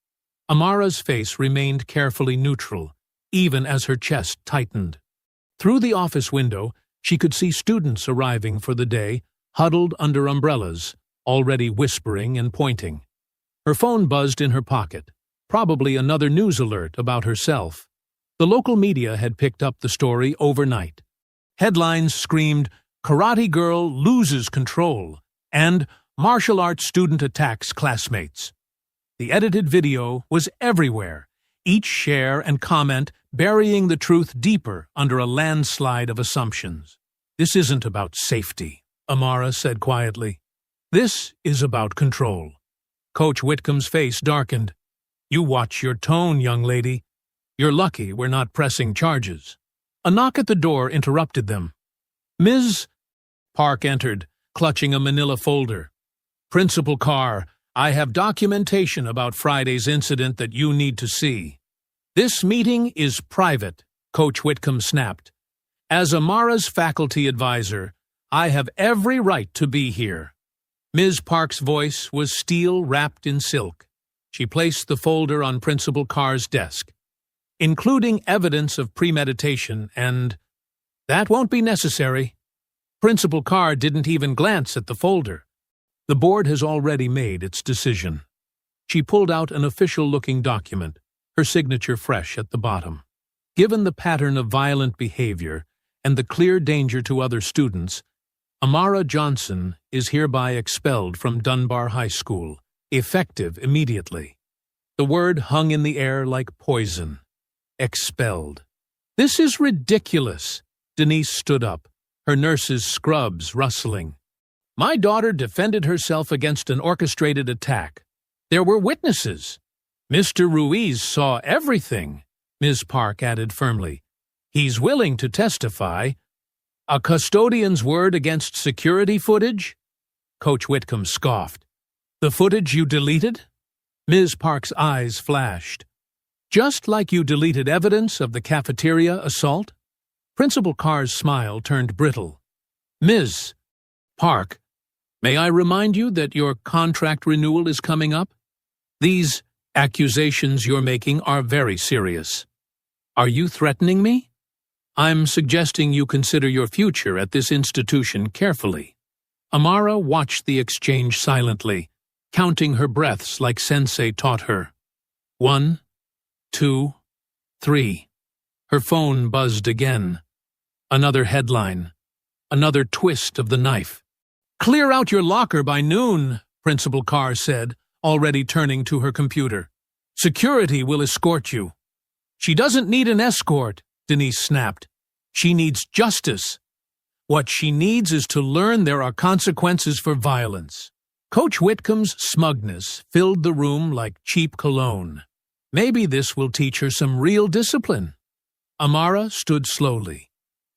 Amara's face remained carefully neutral, even as her chest tightened. Through the office window, she could see students arriving for the day, huddled under umbrellas, already whispering and pointing. Her phone buzzed in her pocket, probably another news alert about herself. The local media had picked up the story overnight. Headlines screamed, "Karate Girl Loses Control," and "Martial Arts Student Attacks Classmates." The edited video was everywhere, each share and comment burying the truth deeper under a landslide of assumptions. "This isn't about safety," Amara said quietly. "This is about control." Coach Whitcomb's face darkened. "You watch your tone, young lady. You're lucky we're not pressing charges." A knock at the door interrupted them. "Ms. Park entered, clutching a manila folder. "Principal Carr, I have documentation about Friday's incident that you need to see." "This meeting is private," Coach Whitcomb snapped. "As Amara's faculty advisor, I have every right to be here." Ms. Park's voice was steel wrapped in silk. She placed the folder on Principal Carr's desk, "Including evidence of premeditation and—" "That won't be necessary." Principal Carr didn't even glance at the folder. "The board has already made its decision." She pulled out an official-looking document, her signature fresh at the bottom. "Given the pattern of violent behavior and the clear danger to other students, Amara Johnson is hereby expelled from Dunbar High School, effective immediately." The word hung in the air like poison. Expelled. "This is ridiculous." Denise stood up, her nurse's scrubs rustling. "My daughter defended herself against an orchestrated attack. There were witnesses. Mr. Ruiz saw everything," Ms. Park added firmly. "He's willing to testify." "A custodian's word against security footage?" Coach Whitcomb scoffed. "The footage you deleted?" Ms. Park's eyes flashed. "Just like you deleted evidence of the cafeteria assault?" Principal Carr's smile turned brittle. "Ms. Park, may I remind you that your contract renewal is coming up? These accusations you're making are very serious. Are you threatening me? I'm suggesting you consider your future at this institution carefully." Amara watched the exchange silently, counting her breaths like Sensei taught her. 1, 2, 3. Her phone buzzed again. Another headline. Another twist of the knife. "Clear out your locker by noon," Principal Carr said, already turning to her computer. "Security will escort you." "She doesn't need an escort," Denise snapped. "She needs justice. What she needs is to learn there are consequences for violence." Coach Whitcomb's smugness filled the room like cheap cologne. Maybe this will teach her some real discipline. Amara stood slowly,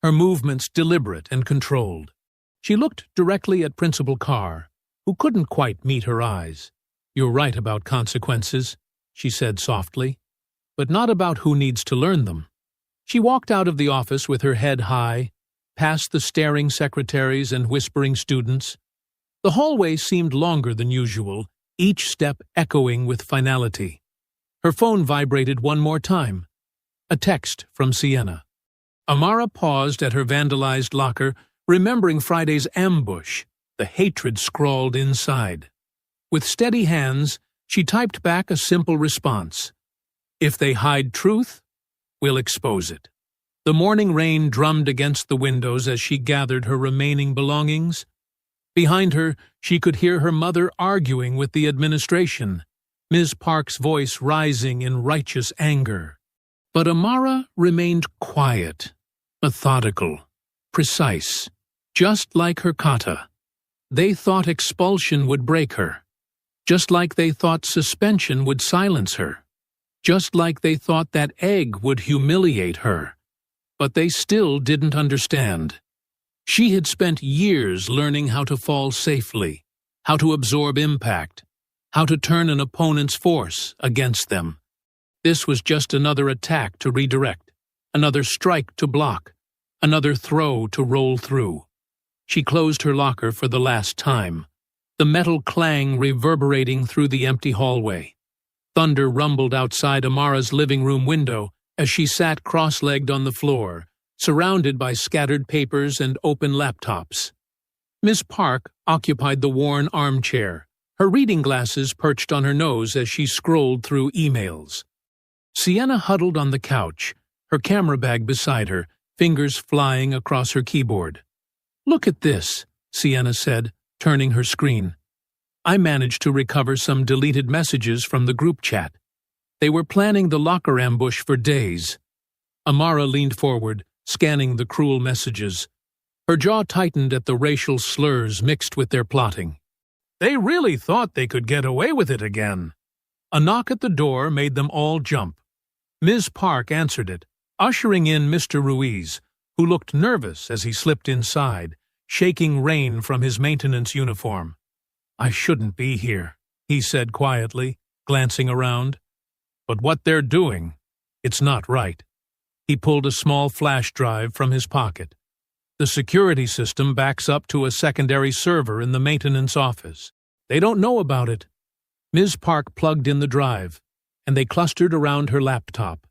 her movements deliberate and controlled. She looked directly at Principal Carr, who couldn't quite meet her eyes. "You're right about consequences," she said softly, "but not about who needs to learn them." She walked out of the office with her head high, past the staring secretaries and whispering students. The hallway seemed longer than usual, each step echoing with finality. Her phone vibrated one more time. A text from Sienna. Amara paused at her vandalized locker, remembering Friday's ambush, the hatred scrawled inside. With steady hands, she typed back a simple response. "If they hide truth, we'll expose it." The morning rain drummed against the windows as she gathered her remaining belongings. Behind her, she could hear her mother arguing with the administration, Ms. Park's voice rising in righteous anger. But Amara remained quiet, methodical, precise, just like her kata. They thought expulsion would break her, just like they thought suspension would silence her, just like they thought that egg would humiliate her. But they still didn't understand. She had spent years learning how to fall safely, how to absorb impact, how to turn an opponent's force against them. This was just another attack to redirect, another strike to block, another throw to roll through. She closed her locker for the last time, the metal clang reverberating through the empty hallway. Thunder rumbled outside Amara's living room window as she sat cross-legged on the floor, surrounded by scattered papers and open laptops. Miss Park occupied the worn armchair, her reading glasses perched on her nose as she scrolled through emails. Sienna huddled on the couch, her camera bag beside her, fingers flying across her keyboard. "Look at this," Sienna said, turning her screen. "I managed to recover some deleted messages from the group chat. They were planning the locker ambush for days." Amara leaned forward, scanning the cruel messages. Her jaw tightened at the racial slurs mixed with their plotting. They really thought they could get away with it again. A knock at the door made them all jump. Ms. Park answered it, ushering in Mr. Ruiz, who looked nervous as he slipped inside, shaking rain from his maintenance uniform. "I shouldn't be here," he said quietly, glancing around. "But what they're doing, it's not right." He pulled a small flash drive from his pocket. "The security system backs up to a secondary server in the maintenance office. They don't know about it." Ms. Park plugged in the drive, and they clustered around her laptop.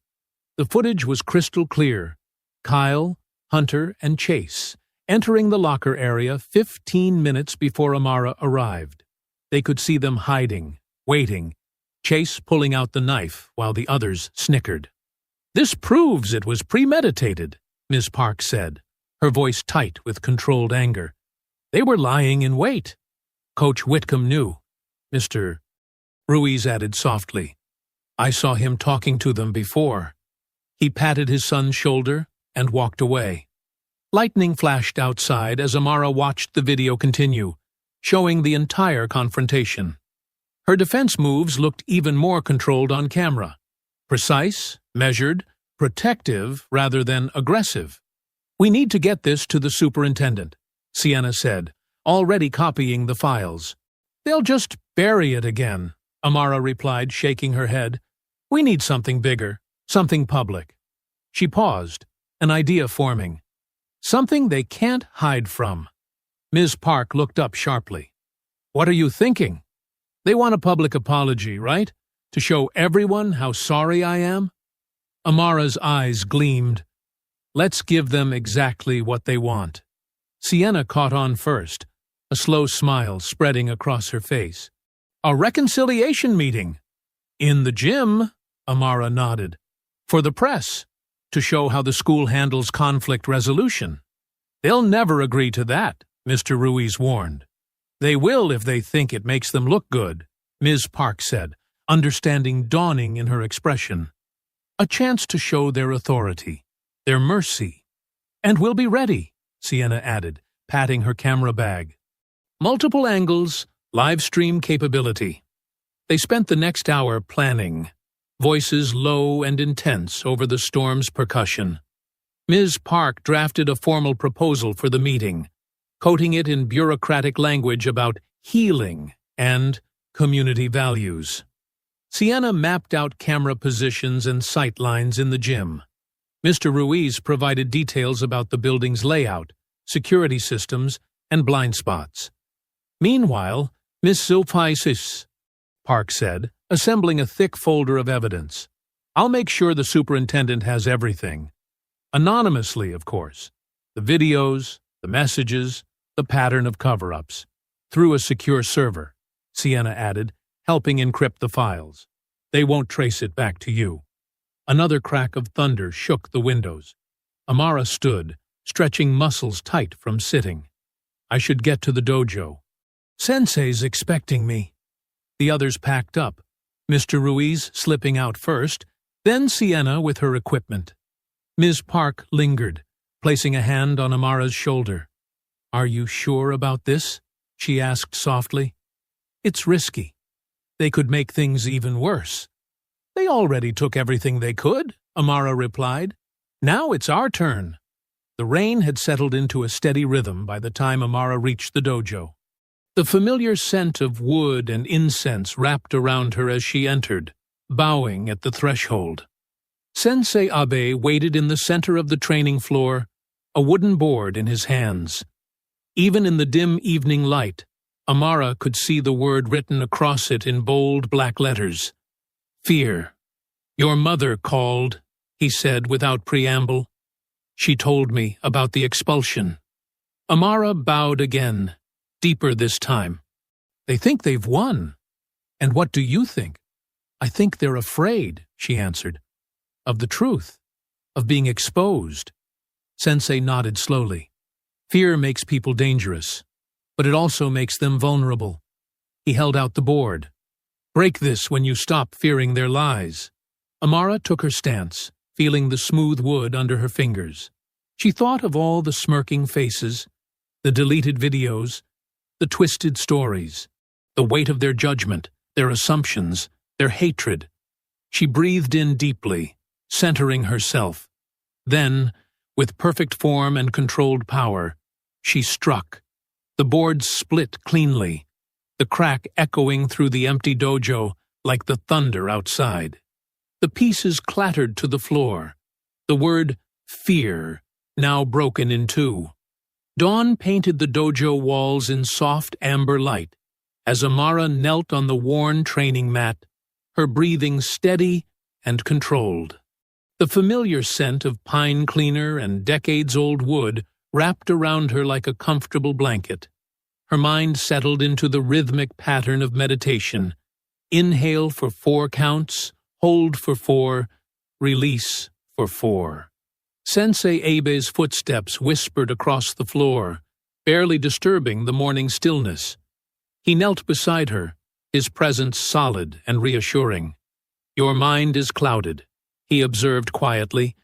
The footage was crystal clear. Kyle, Hunter, and Chase entering the locker area 15 minutes before Amara arrived. They could see them hiding, waiting, Chase pulling out the knife while the others snickered. "This proves it was premeditated," Ms. Park said, her voice tight with controlled anger. "They were lying in wait. Coach Whitcomb knew." Mr. Ruiz added softly, "I saw him talking to them before." He patted his son's shoulder and walked away. Lightning flashed outside as Amara watched the video continue, showing the entire confrontation. Her defense moves looked even more controlled on camera. Precise, measured, protective rather than aggressive. "We need to get this to the superintendent," Sienna said, already copying the files. "They'll just bury it again," Amara replied, shaking her head. "We need something bigger, something public." She paused, an idea forming. "Something they can't hide from." Ms. Park looked up sharply. "What are you thinking? They want a public apology, right? To show everyone how sorry I am?" Amara's eyes gleamed. "Let's give them exactly what they want." Sienna caught on first, a slow smile spreading across her face. "A reconciliation meeting." "In the gym," Amara nodded. "For the press, to show how the school handles conflict resolution." "They'll never agree to that," Mr. Ruiz warned. "They will if they think it makes them look good," Ms. Park said, understanding dawning in her expression. "A chance to show their authority, their mercy." "And we'll be ready," Sienna added, patting her camera bag. "Multiple angles, live stream capability." They spent the next hour planning, voices low and intense over the storm's percussion. Ms. Park drafted a formal proposal for the meeting, coating it in bureaucratic language about healing and community values. Sienna mapped out camera positions and sight lines in the gym. Mr. Ruiz provided details about the building's layout, security systems, and blind spots. Meanwhile, Miss Sulpices, Park said, assembling a thick folder of evidence. I'll make sure the superintendent has everything. Anonymously, of course. The videos, the messages, the pattern of cover-ups. Through a secure server, Sienna added, helping encrypt the files. They won't trace it back to you. Another crack of thunder shook the windows. Amara stood, stretching muscles tight from sitting. I should get to the dojo. Sensei's expecting me. The others packed up, Mr. Ruiz slipping out first, then Sienna with her equipment. Ms. Park lingered, placing a hand on Amara's shoulder. Are you sure about this? She asked softly. It's risky. They could make things even worse. They already took everything they could, Amara replied. Now it's our turn. The rain had settled into a steady rhythm by the time Amara reached the dojo. The familiar scent of wood and incense wrapped around her as she entered, bowing at the threshold. Sensei Abe waited in the center of the training floor, a wooden board in his hands. Even in the dim evening light, Amara could see the word written across it in bold black letters. Fear. Your mother called, he said without preamble. She told me about the expulsion. Amara bowed again, deeper this time. They think they've won. And what do you think? I think they're afraid, she answered. Of the truth. Of being exposed. Sensei nodded slowly. Fear makes people dangerous, but it also makes them vulnerable. He held out the board. Break this when you stop fearing their lies. Amara took her stance, feeling the smooth wood under her fingers. She thought of all the smirking faces, the deleted videos, the twisted stories, the weight of their judgment, their assumptions, their hatred. She breathed in deeply, centering herself. Then, with perfect form and controlled power, she struck. The board split cleanly, the crack echoing through the empty dojo like the thunder outside. The pieces clattered to the floor, the word fear now broken in two. Dawn painted the dojo walls in soft amber light as Amara knelt on the worn training mat, her breathing steady and controlled. The familiar scent of pine cleaner and decades-old wood wrapped around her like a comfortable blanket. Her mind settled into the rhythmic pattern of meditation. Inhale for 4 counts, hold for 4, release for 4. Sensei Abe's footsteps whispered across the floor, barely disturbing the morning stillness. He knelt beside her, his presence solid and reassuring. Your mind is clouded, he observed quietly.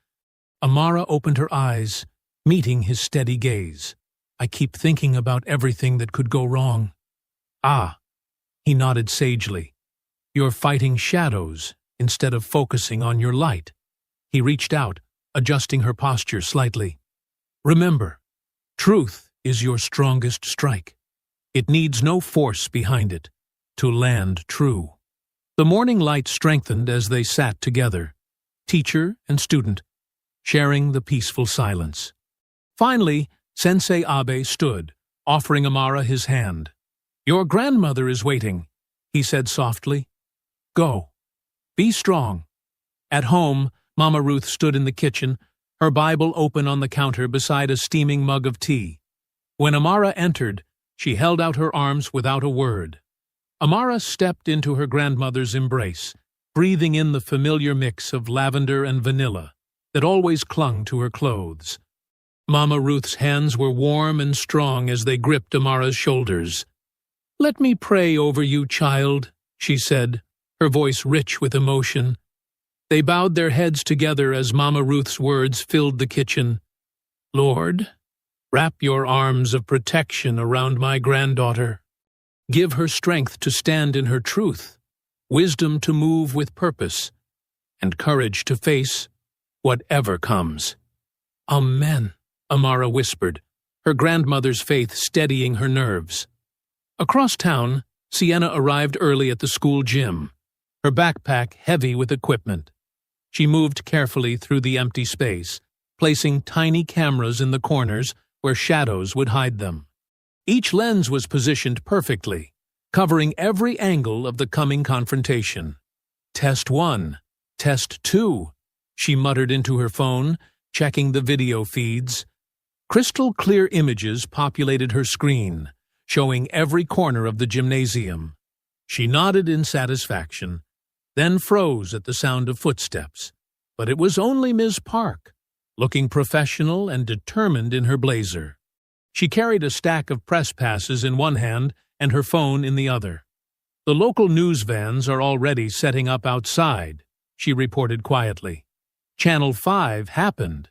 Amara opened her eyes, meeting his steady gaze. I keep thinking about everything that could go wrong. Ah, he nodded sagely. You're fighting shadows instead of focusing on your light. He reached out, adjusting her posture slightly. Remember, truth is your strongest strike. It needs no force behind it to land true. The morning light strengthened as they sat together, teacher and student, sharing the peaceful silence. Finally, Sensei Abe stood, offering Amara his hand. Your grandmother is waiting, he said softly. Go. Be strong. At home, Mama Ruth stood in the kitchen, her Bible open on the counter beside a steaming mug of tea. When Amara entered, she held out her arms without a word. Amara stepped into her grandmother's embrace, breathing in the familiar mix of lavender and vanilla that always clung to her clothes. Mama Ruth's hands were warm and strong as they gripped Amara's shoulders. Let me pray over you, child, she said, her voice rich with emotion. They bowed their heads together as Mama Ruth's words filled the kitchen. Lord, wrap your arms of protection around my granddaughter. Give her strength to stand in her truth, wisdom to move with purpose, and courage to face whatever comes. "Amen," Amara whispered, her grandmother's faith steadying her nerves. Across town, Sienna arrived early at the school gym, her backpack heavy with equipment. She moved carefully through the empty space, placing tiny cameras in the corners where shadows would hide them. Each lens was positioned perfectly, covering every angle of the coming confrontation. "Test 1, Test 2, she muttered into her phone, checking the video feeds. Crystal-clear images populated her screen, showing every corner of the gymnasium. She nodded in satisfaction, then froze at the sound of footsteps. But it was only Ms. Park, looking professional and determined in her blazer. She carried a stack of press passes in one hand and her phone in the other. "The local news vans are already setting up outside," she reported quietly. "Channel 5 happened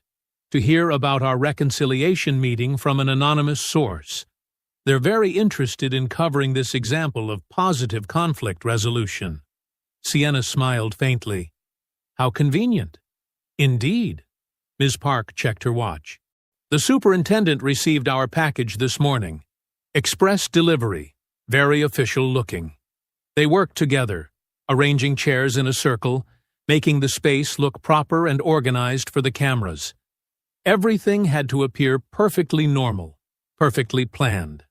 to hear about our reconciliation meeting from an anonymous source. They're very interested in covering this example of positive conflict resolution." Sienna smiled faintly. "How convenient." "Indeed." Ms. Park checked her watch. "The superintendent received our package this morning. Express delivery, very official looking." They worked together, arranging chairs in a circle, making the space look proper and organized for the cameras. Everything had to appear perfectly normal, perfectly planned.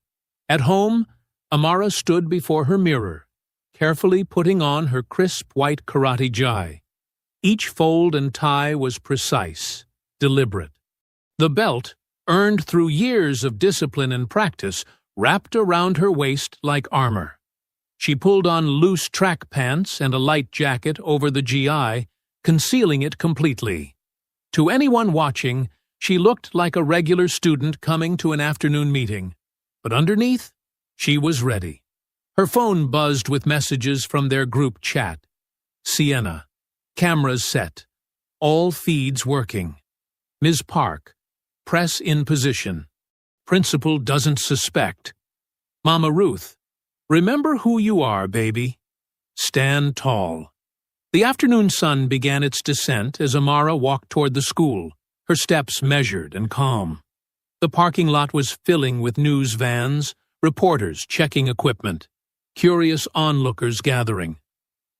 At home, Amara stood before her mirror, carefully putting on her crisp white karate gi. Each fold and tie was precise, deliberate. The belt, earned through years of discipline and practice, wrapped around her waist like armor. She pulled on loose track pants and a light jacket over the GI, concealing it completely. To anyone watching, she looked like a regular student coming to an afternoon meeting. But underneath, she was ready. Her phone buzzed with messages from their group chat. Sienna. Cameras set. All feeds working. Ms. Park. Press in position. Principal doesn't suspect. Mama Ruth. Remember who you are, baby. Stand tall. The afternoon sun began its descent as Amara walked toward the school, her steps measured and calm. The parking lot was filling with news vans, reporters checking equipment, curious onlookers gathering.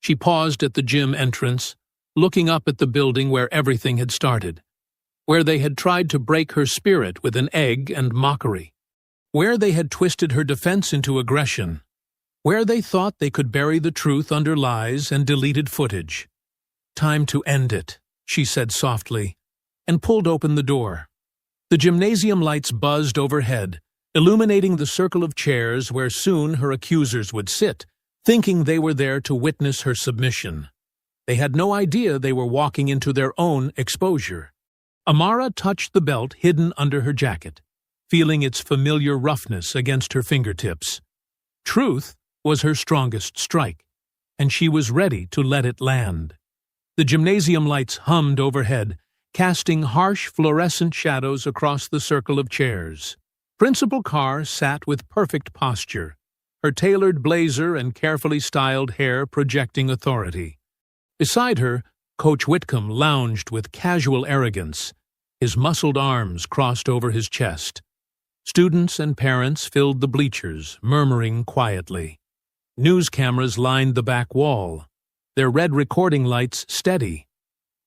She paused at the gym entrance, looking up at the building where everything had started, where they had tried to break her spirit with an egg and mockery, where they had twisted her defense into aggression, where they thought they could bury the truth under lies and deleted footage. "Time to end it," she said softly, and pulled open the door. The gymnasium lights buzzed overhead, illuminating the circle of chairs where soon her accusers would sit, thinking they were there to witness her submission. They had no idea they were walking into their own exposure. Amara touched the belt hidden under her jacket, feeling its familiar roughness against her fingertips. Truth was her strongest strike, and she was ready to let it land. The gymnasium lights hummed overhead, casting harsh fluorescent shadows across the circle of chairs. Principal Carr sat with perfect posture, her tailored blazer and carefully styled hair projecting authority. Beside her, Coach Whitcomb lounged with casual arrogance, his muscled arms crossed over his chest. Students and parents filled the bleachers, murmuring quietly. News cameras lined the back wall, their red recording lights steady.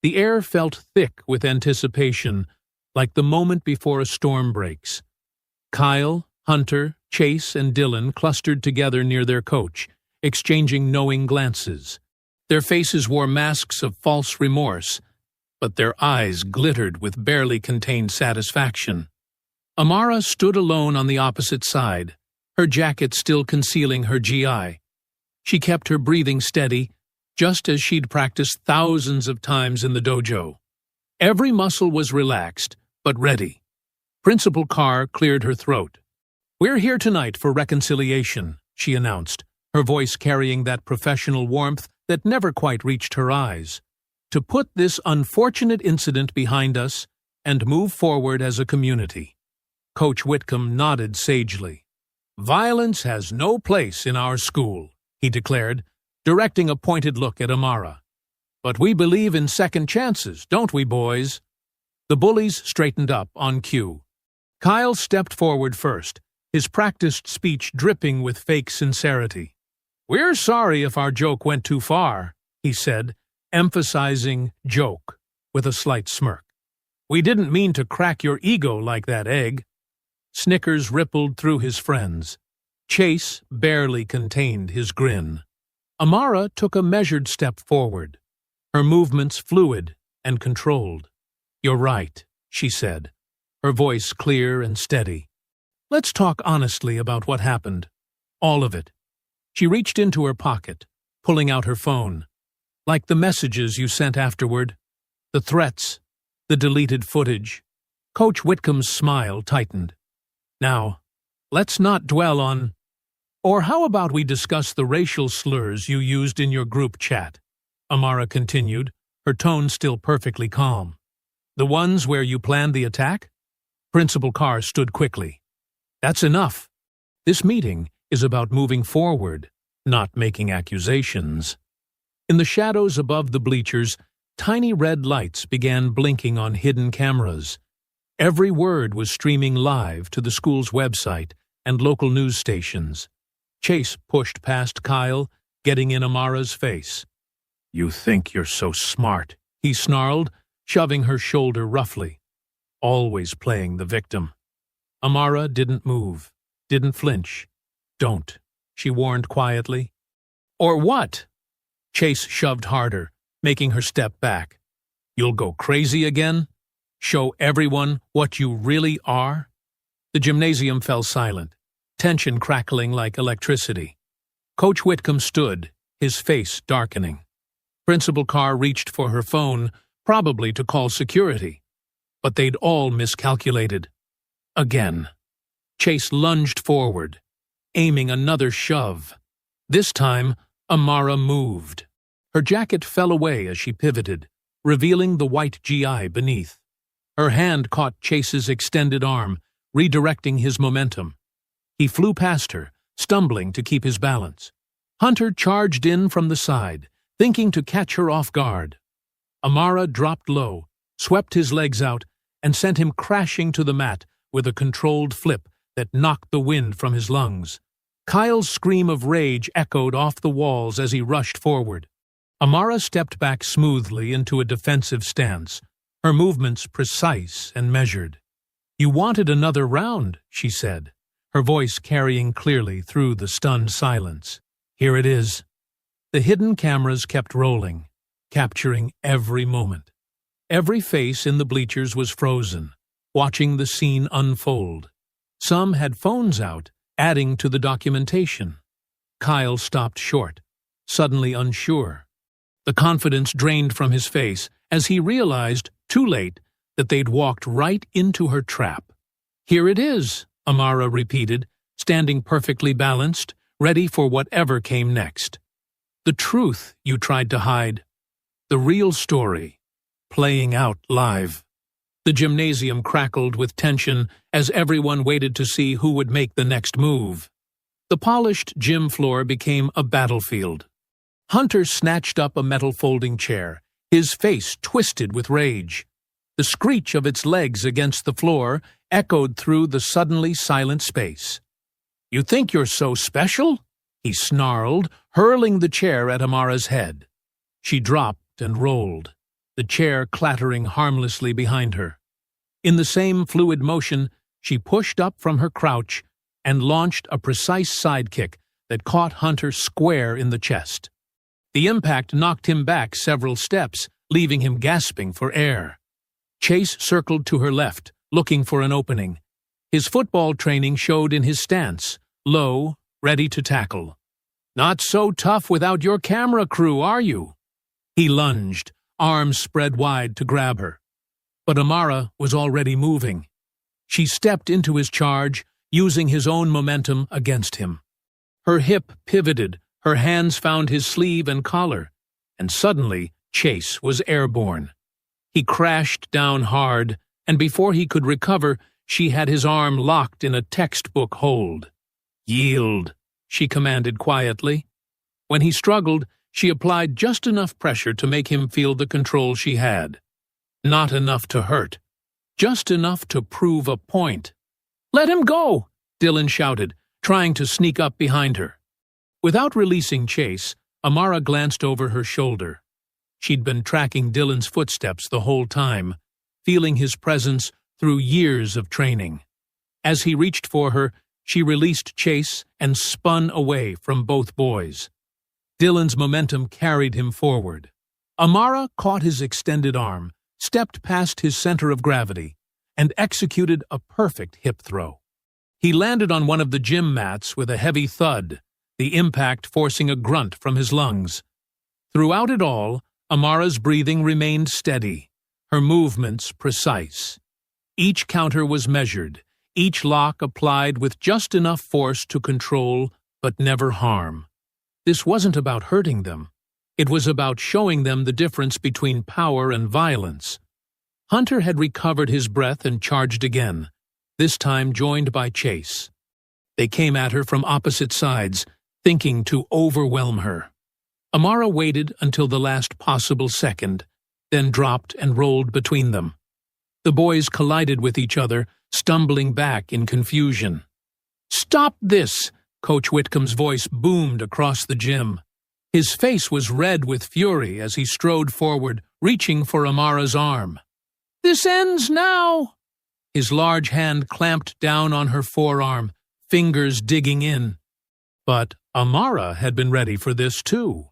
The air felt thick with anticipation, like the moment before a storm breaks. Kyle, Hunter, Chase, and Dylan clustered together near their coach, exchanging knowing glances. Their faces wore masks of false remorse, but their eyes glittered with barely contained satisfaction. Amara stood alone on the opposite side, her jacket still concealing her GI. She kept her breathing steady, just as she'd practiced thousands of times in the dojo. Every muscle was relaxed, but ready. Principal Carr cleared her throat. "We're here tonight for reconciliation," she announced, her voice carrying that professional warmth that never quite reached her eyes. "To put this unfortunate incident behind us and move forward as a community." Coach Whitcomb nodded sagely. "Violence has no place in our school," he declared, directing a pointed look at Amara. "But we believe in second chances, don't we, boys?" The bullies straightened up on cue. Kyle stepped forward first, his practiced speech dripping with fake sincerity. "We're sorry if our joke went too far," he said, emphasizing joke with a slight smirk. "We didn't mean to crack your ego like that egg." Snickers rippled through his friends. Chase barely contained his grin. Amara took a measured step forward, her movements fluid and controlled. "You're right," she said, her voice clear and steady. "Let's talk honestly about what happened. All of it." She reached into her pocket, pulling out her phone. "Like the messages you sent afterward, the threats, the deleted footage." Coach Whitcomb's smile tightened. "Now, let's not dwell on— Or how about we discuss the racial slurs you used in your group chat?" Amara continued, her tone still perfectly calm. "The ones where you planned the attack?" Principal Carr stood quickly. "That's enough. This meeting is about moving forward, not making accusations." In the shadows above the bleachers, tiny red lights began blinking on hidden cameras. Every word was streaming live to the school's website and local news stations. Chase pushed past Kyle, getting in Amara's face. "You think you're so smart," he snarled, shoving her shoulder roughly. Always playing the victim. Amara didn't move, didn't flinch. "Don't," she warned quietly. "Or what?" Chase shoved harder, making her step back. "You'll go crazy again? Show everyone what you really are?" The gymnasium fell silent, tension crackling like electricity. Coach Whitcomb stood, his face darkening. Principal Carr reached for her phone, probably to call security. But they'd all miscalculated. Again. Chase lunged forward, aiming another shove. This time, Amara moved. Her jacket fell away as she pivoted, revealing the white GI beneath. Her hand caught Chase's extended arm, redirecting his momentum. He flew past her, stumbling to keep his balance. Hunter charged in from the side, thinking to catch her off guard. Amara dropped low, swept his legs out, and sent him crashing to the mat with a controlled flip that knocked the wind from his lungs. Kyle's scream of rage echoed off the walls as he rushed forward. Amara stepped back smoothly into a defensive stance, her movements precise and measured. "You wanted another round," she said, her voice carrying clearly through the stunned silence. "Here it is." The hidden cameras kept rolling, capturing every moment. Every face in the bleachers was frozen, watching the scene unfold. Some had phones out, adding to the documentation. Kyle stopped short, suddenly unsure. The confidence drained from his face as he realized, too late, that they'd walked right into her trap. "Here it is," Amara repeated, standing perfectly balanced, ready for whatever came next. "The truth you tried to hide. The real story, playing out live." The gymnasium crackled with tension as everyone waited to see who would make the next move. The polished gym floor became a battlefield. Hunter snatched up a metal folding chair, his face twisted with rage. The screech of its legs against the floor echoed through the suddenly silent space. "You think you're so special?" he snarled, hurling the chair at Amara's head. She dropped and rolled, the chair clattering harmlessly behind her. In the same fluid motion, she pushed up from her crouch and launched a precise sidekick that caught Hunter square in the chest. The impact knocked him back several steps, leaving him gasping for air. Chase circled to her left, looking for an opening. His football training showed in his stance, low, ready to tackle. "Not so tough without your camera crew, are you?" He lunged, arms spread wide to grab her. But Amara was already moving. She stepped into his charge, using his own momentum against him. Her hip pivoted, her hands found his sleeve and collar, and suddenly Chase was airborne. He crashed down hard, and before he could recover, she had his arm locked in a textbook hold. "Yield," she commanded quietly. When he struggled, she applied just enough pressure to make him feel the control she had. Not enough to hurt, just enough to prove a point. "Let him go!" Dylan shouted, trying to sneak up behind her. Without releasing Chase, Amara glanced over her shoulder. She'd been tracking Dylan's footsteps the whole time, feeling his presence through years of training. As he reached for her, she released Chase and spun away from both boys. Dylan's momentum carried him forward. Amara caught his extended arm, stepped past his center of gravity, and executed a perfect hip throw. He landed on one of the gym mats with a heavy thud, the impact forcing a grunt from his lungs. Throughout it all, Amara's breathing remained steady, her movements precise. Each counter was measured, each lock applied with just enough force to control but never harm. This wasn't about hurting them. It was about showing them the difference between power and violence. Hunter had recovered his breath and charged again, this time joined by Chase. They came at her from opposite sides, thinking to overwhelm her. Amara waited until the last possible second, then dropped and rolled between them. The boys collided with each other, stumbling back in confusion. "Stop this!" Coach Whitcomb's voice boomed across the gym. His face was red with fury as he strode forward, reaching for Amara's arm. "This ends now!" His large hand clamped down on her forearm, fingers digging in. But Amara had been ready for this too.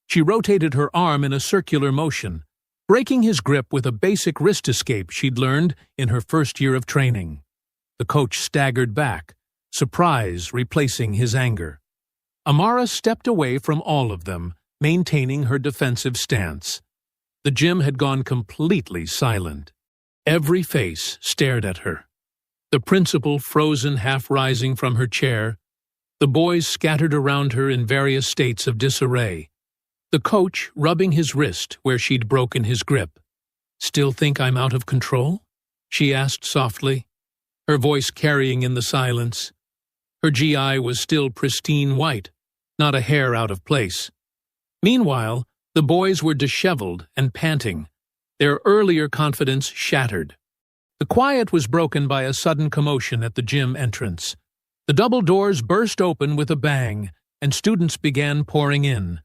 She rotated her arm in a circular motion, breaking his grip with a basic wrist escape she'd learned in her first year of training. The coach staggered back, surprise replacing his anger. Amara stepped away from all of them, maintaining her defensive stance. The gym had gone completely silent. Every face stared at her. The principal frozen, half-rising from her chair. The boys scattered around her in various states of disarray. The coach rubbing his wrist where she'd broken his grip. "Still think I'm out of control?" she asked softly, her voice carrying in the silence. Her GI was still pristine white, not a hair out of place. Meanwhile, the boys were disheveled and panting, their earlier confidence shattered. The quiet was broken by a sudden commotion at the gym entrance. The double doors burst open with a bang, and students began pouring in.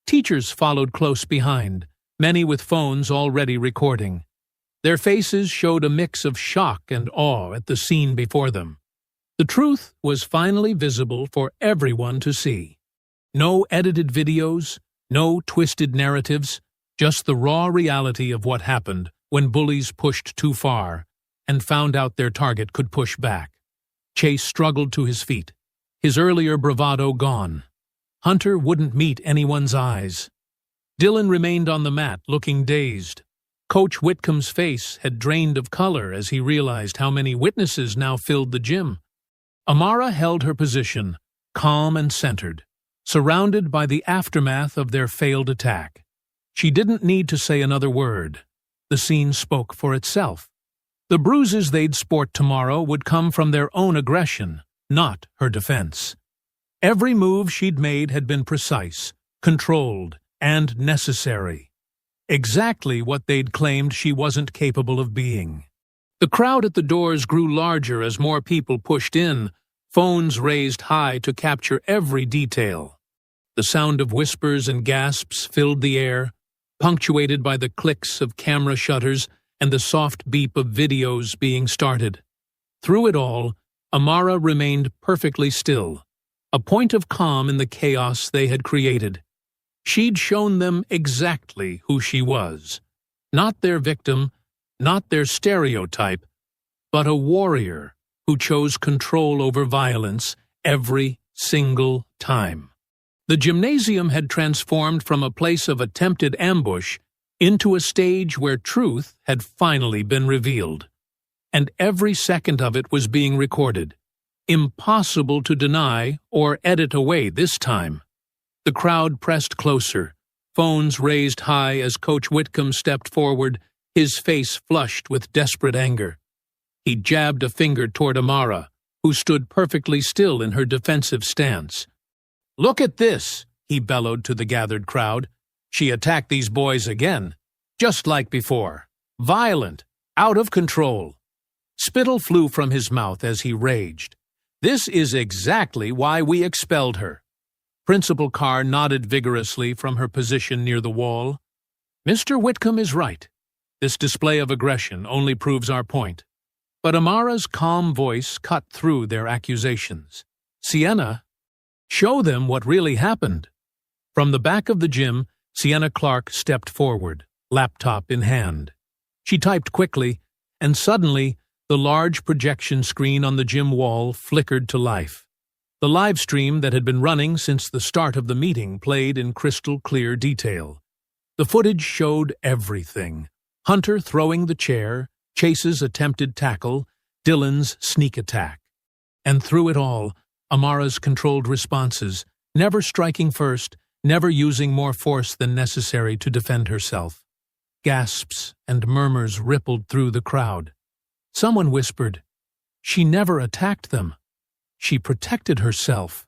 Teachers followed close behind, many with phones already recording. Their faces showed a mix of shock and awe at the scene before them. The truth was finally visible for everyone to see. No edited videos, no twisted narratives, just the raw reality of what happened when bullies pushed too far and found out their target could push back. Chase struggled to his feet, his earlier bravado gone. Hunter wouldn't meet anyone's eyes. Dylan remained on the mat, looking dazed. Coach Whitcomb's face had drained of color as he realized how many witnesses now filled the gym. Amara held her position, calm and centered, surrounded by the aftermath of their failed attack. She didn't need to say another word. The scene spoke for itself. The bruises they'd sport tomorrow would come from their own aggression, not her defense. Every move she'd made had been precise, controlled, and necessary. Exactly what they'd claimed she wasn't capable of being. The crowd at the doors grew larger as more people pushed in, phones raised high to capture every detail. The sound of whispers and gasps filled the air, punctuated by the clicks of camera shutters and the soft beep of videos being started. Through it all, Amara remained perfectly still, a point of calm in the chaos they had created. She'd shown them exactly who she was. Not their victim, not their stereotype, but a warrior who chose control over violence every single time. The gymnasium had transformed from a place of attempted ambush into a stage where truth had finally been revealed. And every second of it was being recorded. Impossible to deny or edit away this time. The crowd pressed closer, phones raised high as Coach Whitcomb stepped forward, his face flushed with desperate anger. He jabbed a finger toward Amara, who stood perfectly still in her defensive stance. "Look at this," he bellowed to the gathered crowd. "She attacked these boys again, just like before. Violent, Out of control. Spittle flew from his mouth as he raged. This is exactly why we expelled her. Principal Carr nodded vigorously from her position near the wall. Mr. Whitcomb is right. This display of aggression only proves our point. But Amara's calm voice cut through their accusations. Sienna, show them what really happened. From the back of the gym, Sienna Clark stepped forward, laptop in hand. She typed quickly, and suddenly, the large projection screen on the gym wall flickered to life. The live stream that had been running since the start of the meeting played in crystal clear detail. The footage showed everything. Hunter throwing the chair, Chase's attempted tackle, Dylan's sneak attack. And through it all, Amara's controlled responses, never striking first, never using more force than necessary to defend herself. Gasps and murmurs rippled through the crowd. Someone whispered, "She never attacked them. She protected herself."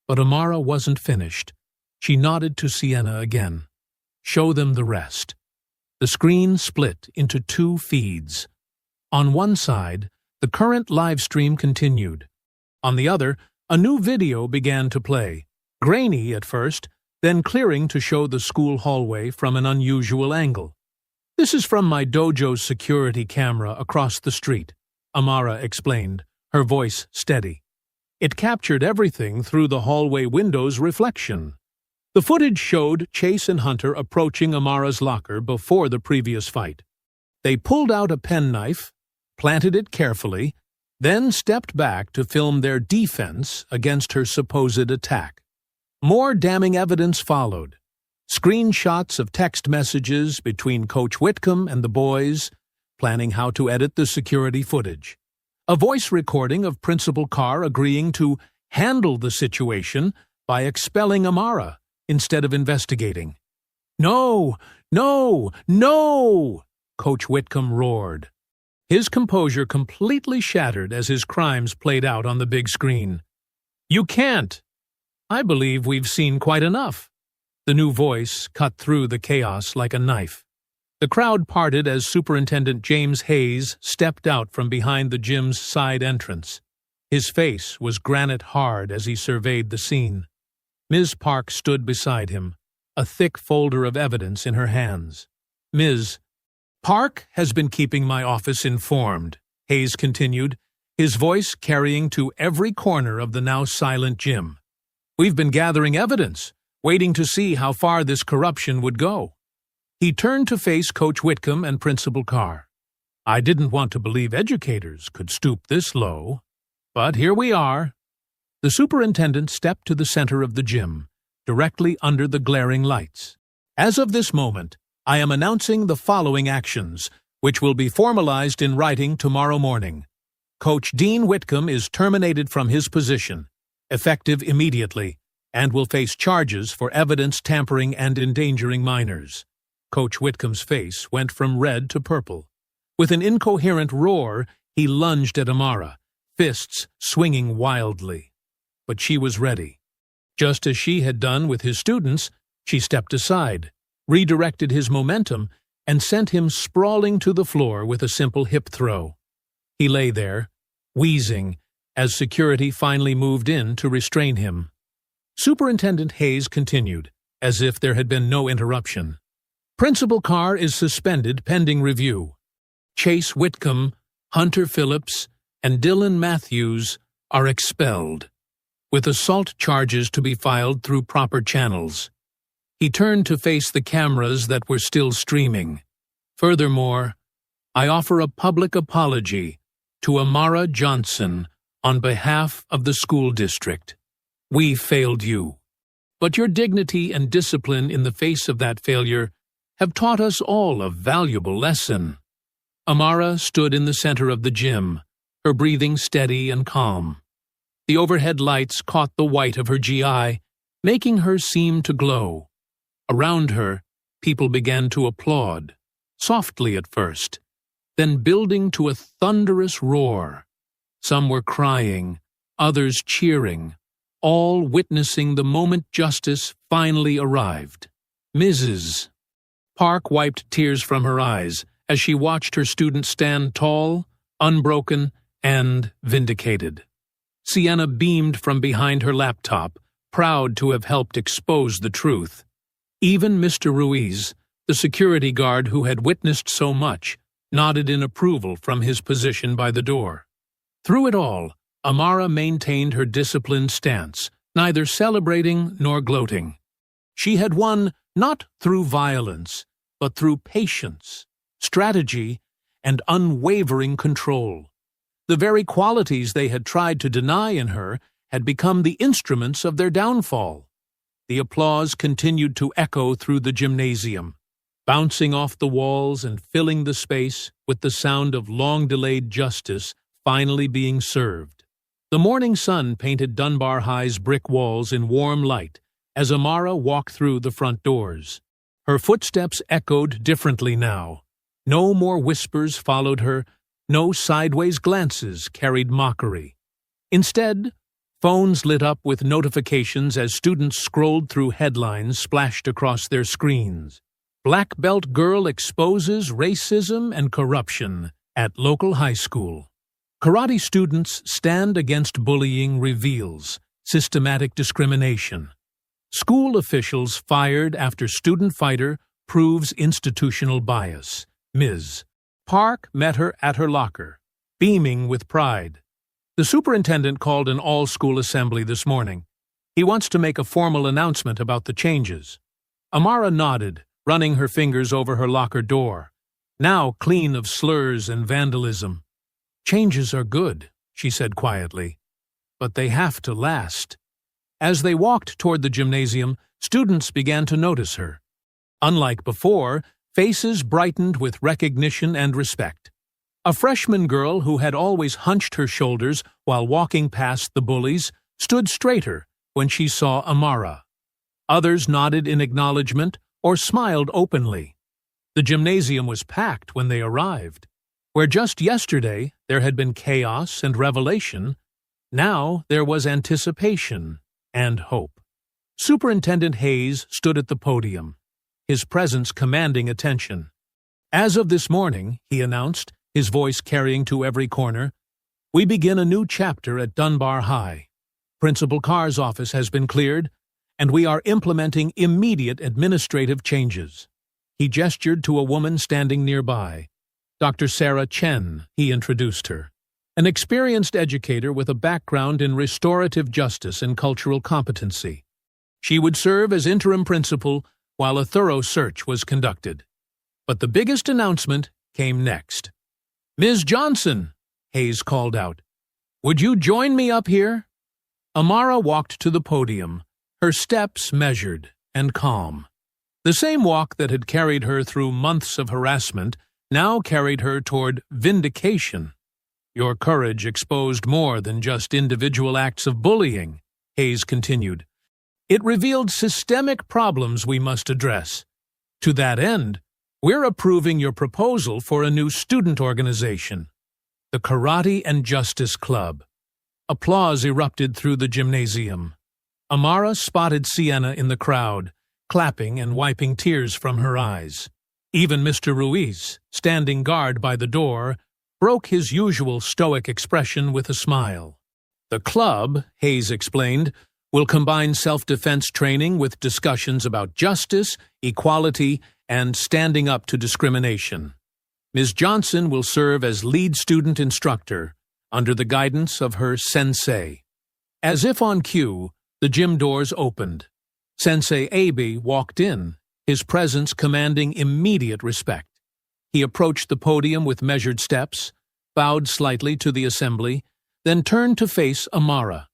But Amara wasn't finished. She nodded to Sienna again. "Show them the rest." The screen split into two feeds. On one side, the current live stream continued. On the other, a new video began to play, grainy at first, then clearing to show the school hallway from an unusual angle. "This is from my dojo's security camera across the street," Amara explained, her voice steady. "It captured everything through the hallway window's reflection." The footage showed Chase and Hunter approaching Amara's locker before the previous fight. They pulled out a penknife, planted it carefully, then stepped back to film their defense against her supposed attack. More damning evidence followed. Screenshots of text messages between Coach Whitcomb and the boys, planning how to edit the security footage. A voice recording of Principal Carr agreeing to handle the situation by expelling Amara instead of investigating. "No! No! No!" Coach Whitcomb roared. His composure completely shattered as his crimes played out on the big screen. "You can't! I believe we've seen quite enough." The new voice cut through the chaos like a knife. The crowd parted as Superintendent James Hayes stepped out from behind the gym's side entrance. His face was granite hard as he surveyed the scene. Ms. Park stood beside him, a thick folder of evidence in her hands. "Ms. Park has been keeping my office informed," Hayes continued, his voice carrying to every corner of the now silent gym. "We've been gathering evidence, waiting to see how far this corruption would go." He turned to face Coach Whitcomb and Principal Carr. "I didn't want to believe educators could stoop this low, but here we are." The superintendent stepped to the center of the gym, directly under the glaring lights. "As of this moment, I am announcing the following actions, which will be formalized in writing tomorrow morning. Coach Dean Whitcomb is terminated from his position, effective immediately, and will face charges for evidence tampering and endangering minors." Coach Whitcomb's face went from red to purple. With an incoherent roar, he lunged at Amara, fists swinging wildly. But she was ready. Just as she had done with his students, she stepped aside, redirected his momentum, and sent him sprawling to the floor with a simple hip throw. He lay there, wheezing, as security finally moved in to restrain him. Superintendent Hayes continued, as if there had been no interruption. "Principal Carr is suspended pending review. Chase Whitcomb, Hunter Phillips, and Dylan Matthews are expelled, with assault charges to be filed through proper channels." He turned to face the cameras that were still streaming. "Furthermore, I offer a public apology to Amara Johnson on behalf of the school district. We failed you. But your dignity and discipline in the face of that failure have taught us all a valuable lesson." Amara stood in the center of the gym, her breathing steady and calm. The overhead lights caught the white of her GI, making her seem to glow. Around her, people began to applaud, softly at first, then building to a thunderous roar. Some were crying, others cheering, all witnessing the moment justice finally arrived. Mrs. Park wiped tears from her eyes as she watched her students stand tall, unbroken, and vindicated. Sienna beamed from behind her laptop, proud to have helped expose the truth. Even Mr. Ruiz, the security guard who had witnessed so much, nodded in approval from his position by the door. Through it all, Amara maintained her disciplined stance, neither celebrating nor gloating. She had won not through violence, but through patience, strategy, and unwavering control. The very qualities they had tried to deny in her had become the instruments of their downfall. The applause continued to echo through the gymnasium, bouncing off the walls and filling the space with the sound of long-delayed justice finally being served. The morning sun painted Dunbar High's brick walls in warm light as Amara walked through the front doors. Her footsteps echoed differently now. No more whispers followed her, no sideways glances carried mockery. Instead, phones lit up with notifications as students scrolled through headlines splashed across their screens. Black Belt Girl exposes racism and corruption at local high school. Karate students stand against bullying reveals systematic discrimination. School officials fired after student fighter proves institutional bias. Ms. Park met her at her locker, beaming with pride. The superintendent called an all-school assembly this morning. He wants to make a formal announcement about the changes. Amara nodded, running her fingers over her locker door, now clean of slurs and vandalism. Changes are good, she said quietly, but they have to last. As they walked toward the gymnasium, students began to notice her. Unlike before, faces brightened with recognition and respect. A freshman girl who had always hunched her shoulders while walking past the bullies stood straighter when she saw Amara. Others nodded in acknowledgement or smiled openly. The gymnasium was packed when they arrived. Where just yesterday there had been chaos and revelation, now there was anticipation and hope. Superintendent Hayes stood at the podium, his presence commanding attention. As of this morning, he announced, his voice carrying to every corner, we begin a new chapter at Dunbar High. Principal Carr's office has been cleared, and we are implementing immediate administrative changes. He gestured to a woman standing nearby. Dr. Sarah Chen, he introduced her, an experienced educator with a background in restorative justice and cultural competency. She would serve as interim principal while a thorough search was conducted. But the biggest announcement came next. Ms. Johnson, Hayes called out, would you join me up here? Amara walked to the podium, her steps measured and calm. The same walk that had carried her through months of harassment now carried her toward vindication. Your courage exposed more than just individual acts of bullying, Hayes continued. It revealed systemic problems we must address. To that end, we're approving your proposal for a new student organization, the Karate and Justice Club. Applause erupted through the gymnasium. Amara spotted Sienna in the crowd, clapping and wiping tears from her eyes. Even Mr. Ruiz, standing guard by the door, broke his usual stoic expression with a smile. The club, Hayes explained, will combine self-defense training with discussions about justice, equality, and standing up to discrimination. Ms. Johnson will serve as lead student instructor under the guidance of her sensei. As if on cue, the gym doors opened. Sensei Abe walked in, his presence commanding immediate respect. He approached the podium with measured steps, bowed slightly to the assembly, then turned to face Amara.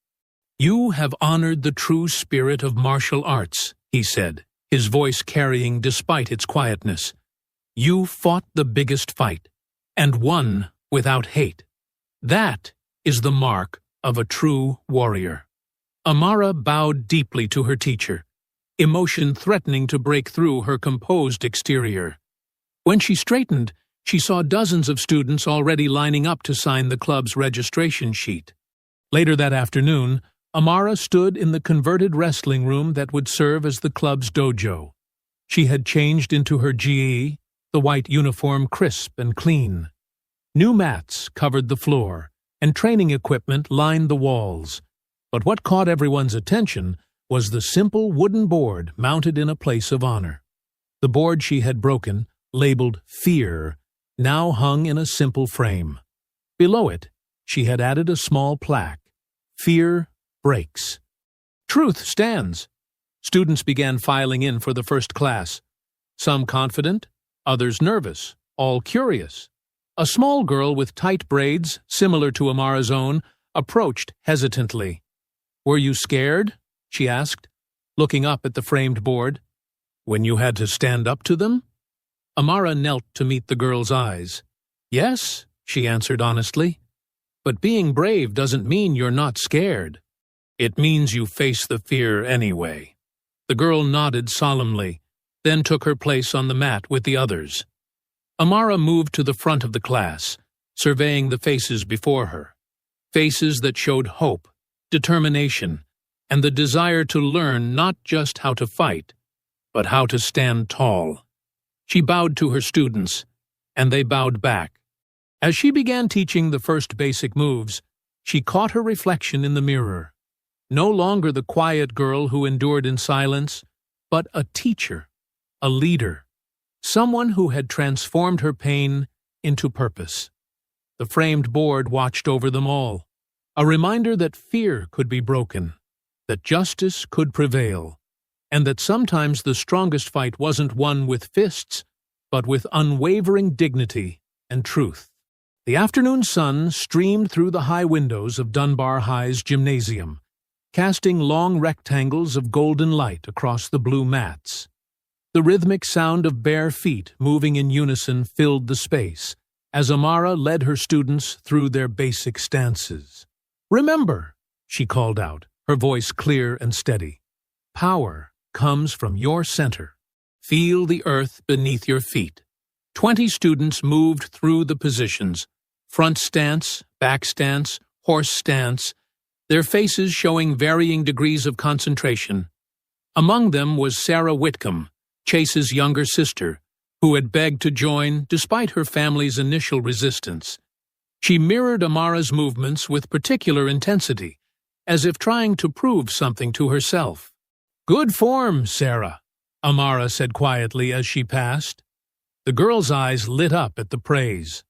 You have honored the true spirit of martial arts, he said, his voice carrying despite its quietness. You fought the biggest fight, and won without hate. That is the mark of a true warrior. Amara bowed deeply to her teacher, emotion threatening to break through her composed exterior. When she straightened, she saw dozens of students already lining up to sign the club's registration sheet. Later that afternoon, Amara stood in the converted wrestling room that would serve as the club's dojo. She had changed into her gi, the white uniform crisp and clean. New mats covered the floor, and training equipment lined the walls. But what caught everyone's attention was the simple wooden board mounted in a place of honor. The board she had broken, labeled Fear, now hung in a simple frame. Below it, she had added a small plaque, Fear Breaks. Truth stands. Students began filing in for the first class. Some confident, others nervous, all curious. A small girl with tight braids, similar to Amara's own, approached hesitantly. "Were you scared?" she asked, looking up at the framed board. "When you had to stand up to them?" Amara knelt to meet the girl's eyes. "Yes," she answered honestly. "But being brave doesn't mean you're not scared. It means you face the fear anyway." The girl nodded solemnly, then took her place on the mat with the others. Amara moved to the front of the class, surveying the faces before her. Faces that showed hope, determination, and the desire to learn not just how to fight, but how to stand tall. She bowed to her students, and they bowed back. As she began teaching the first basic moves, she caught her reflection in the mirror. No longer the quiet girl who endured in silence, but a teacher, a leader, someone who had transformed her pain into purpose. The framed board watched over them all, a reminder that fear could be broken, that justice could prevail, and that sometimes the strongest fight wasn't won with fists, but with unwavering dignity and truth. The afternoon sun streamed through the high windows of Dunbar High's gymnasium, casting long rectangles of golden light across the blue mats. The rhythmic sound of bare feet moving in unison filled the space, as Amara led her students through their basic stances. "Remember," she called out, her voice clear and steady, "power comes from your center. Feel the earth beneath your feet." 20 students moved through the positions, front stance, back stance, horse stance, their faces showing varying degrees of concentration. Among them was Sarah Whitcomb, Chase's younger sister, who had begged to join despite her family's initial resistance. She mirrored Amara's movements with particular intensity, as if trying to prove something to herself. "Good form, Sarah," Amara said quietly as she passed. The girl's eyes lit up at the praise.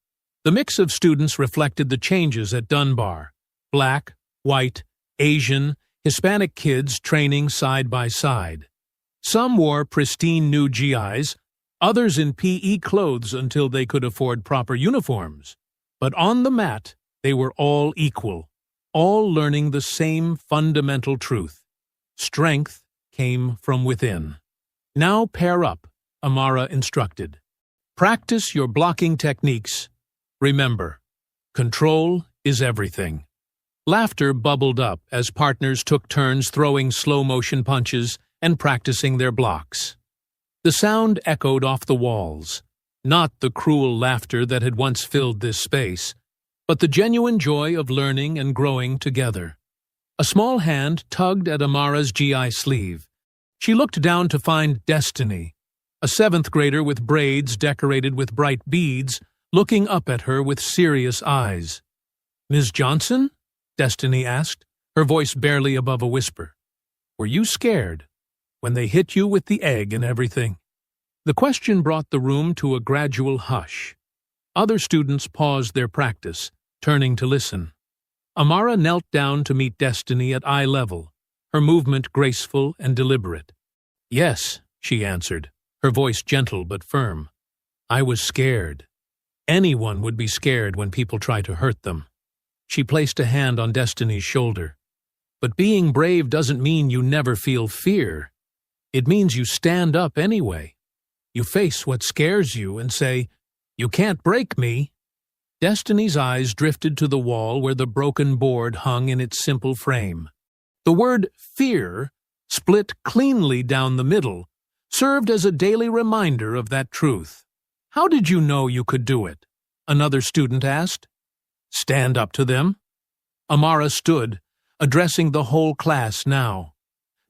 The mix of students reflected the changes at Dunbar: black, white, Asian, Hispanic kids training side by side. Some wore pristine new GIs, others in PE clothes until they could afford proper uniforms. But on the mat, they were all equal, all learning the same fundamental truth. Strength came from within. "Now pair up," Amara instructed. "Practice your blocking techniques. Remember, control is everything." Laughter bubbled up as partners took turns throwing slow-motion punches and practicing their blocks. The sound echoed off the walls, not the cruel laughter that had once filled this space, but the genuine joy of learning and growing together. A small hand tugged at Amara's GI sleeve. She looked down to find Destiny, a 7th grader with braids decorated with bright beads, looking up at her with serious eyes. "Ms. Johnson?" Destiny asked, her voice barely above a whisper. "Were you scared when they hit you with the egg and everything?" The question brought the room to a gradual hush. Other students paused their practice, turning to listen. Amara knelt down to meet Destiny at eye level, her movement graceful and deliberate. "Yes," she answered, her voice gentle but firm. "I was scared. Anyone would be scared when people try to hurt them." She placed a hand on Destiny's shoulder. "But being brave doesn't mean you never feel fear. It means you stand up anyway. You face what scares you and say, 'You can't break me.'" Destiny's eyes drifted to the wall where the broken board hung in its simple frame. The word fear, split cleanly down the middle, served as a daily reminder of that truth. "How did you know you could do it?" another student asked. "Stand up to them." Amara stood, addressing the whole class now.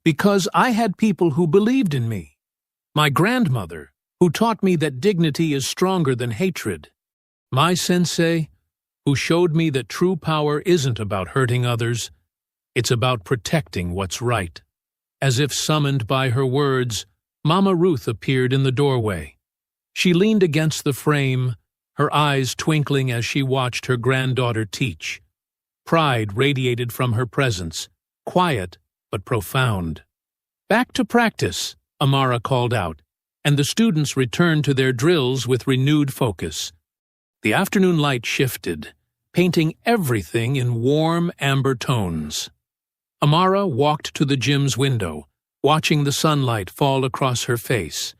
"Because I had people who believed in me. My grandmother, who taught me that dignity is stronger than hatred. My sensei, who showed me that true power isn't about hurting others, it's about protecting what's right. As if summoned by her words, Mama Ruth appeared in the doorway. She leaned against the frame, her eyes twinkling as she watched her granddaughter teach. Pride radiated from her presence, quiet but profound. "Back to practice," Amara called out, and the students returned to their drills with renewed focus. The afternoon light shifted, painting everything in warm amber tones. Amara walked to the gym's window, watching the sunlight fall across her face.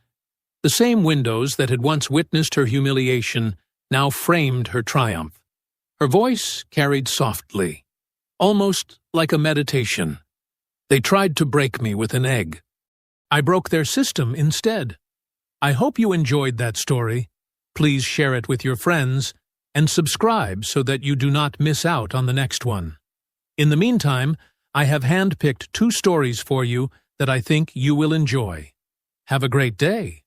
The same windows that had once witnessed her humiliation now framed her triumph. Her voice carried softly, almost like a meditation. "They tried to break me with an egg. I broke their system instead." I hope you enjoyed that story. Please share it with your friends and subscribe so that you do not miss out on the next one. In the meantime, I have handpicked 2 stories for you that I think you will enjoy. Have a great day.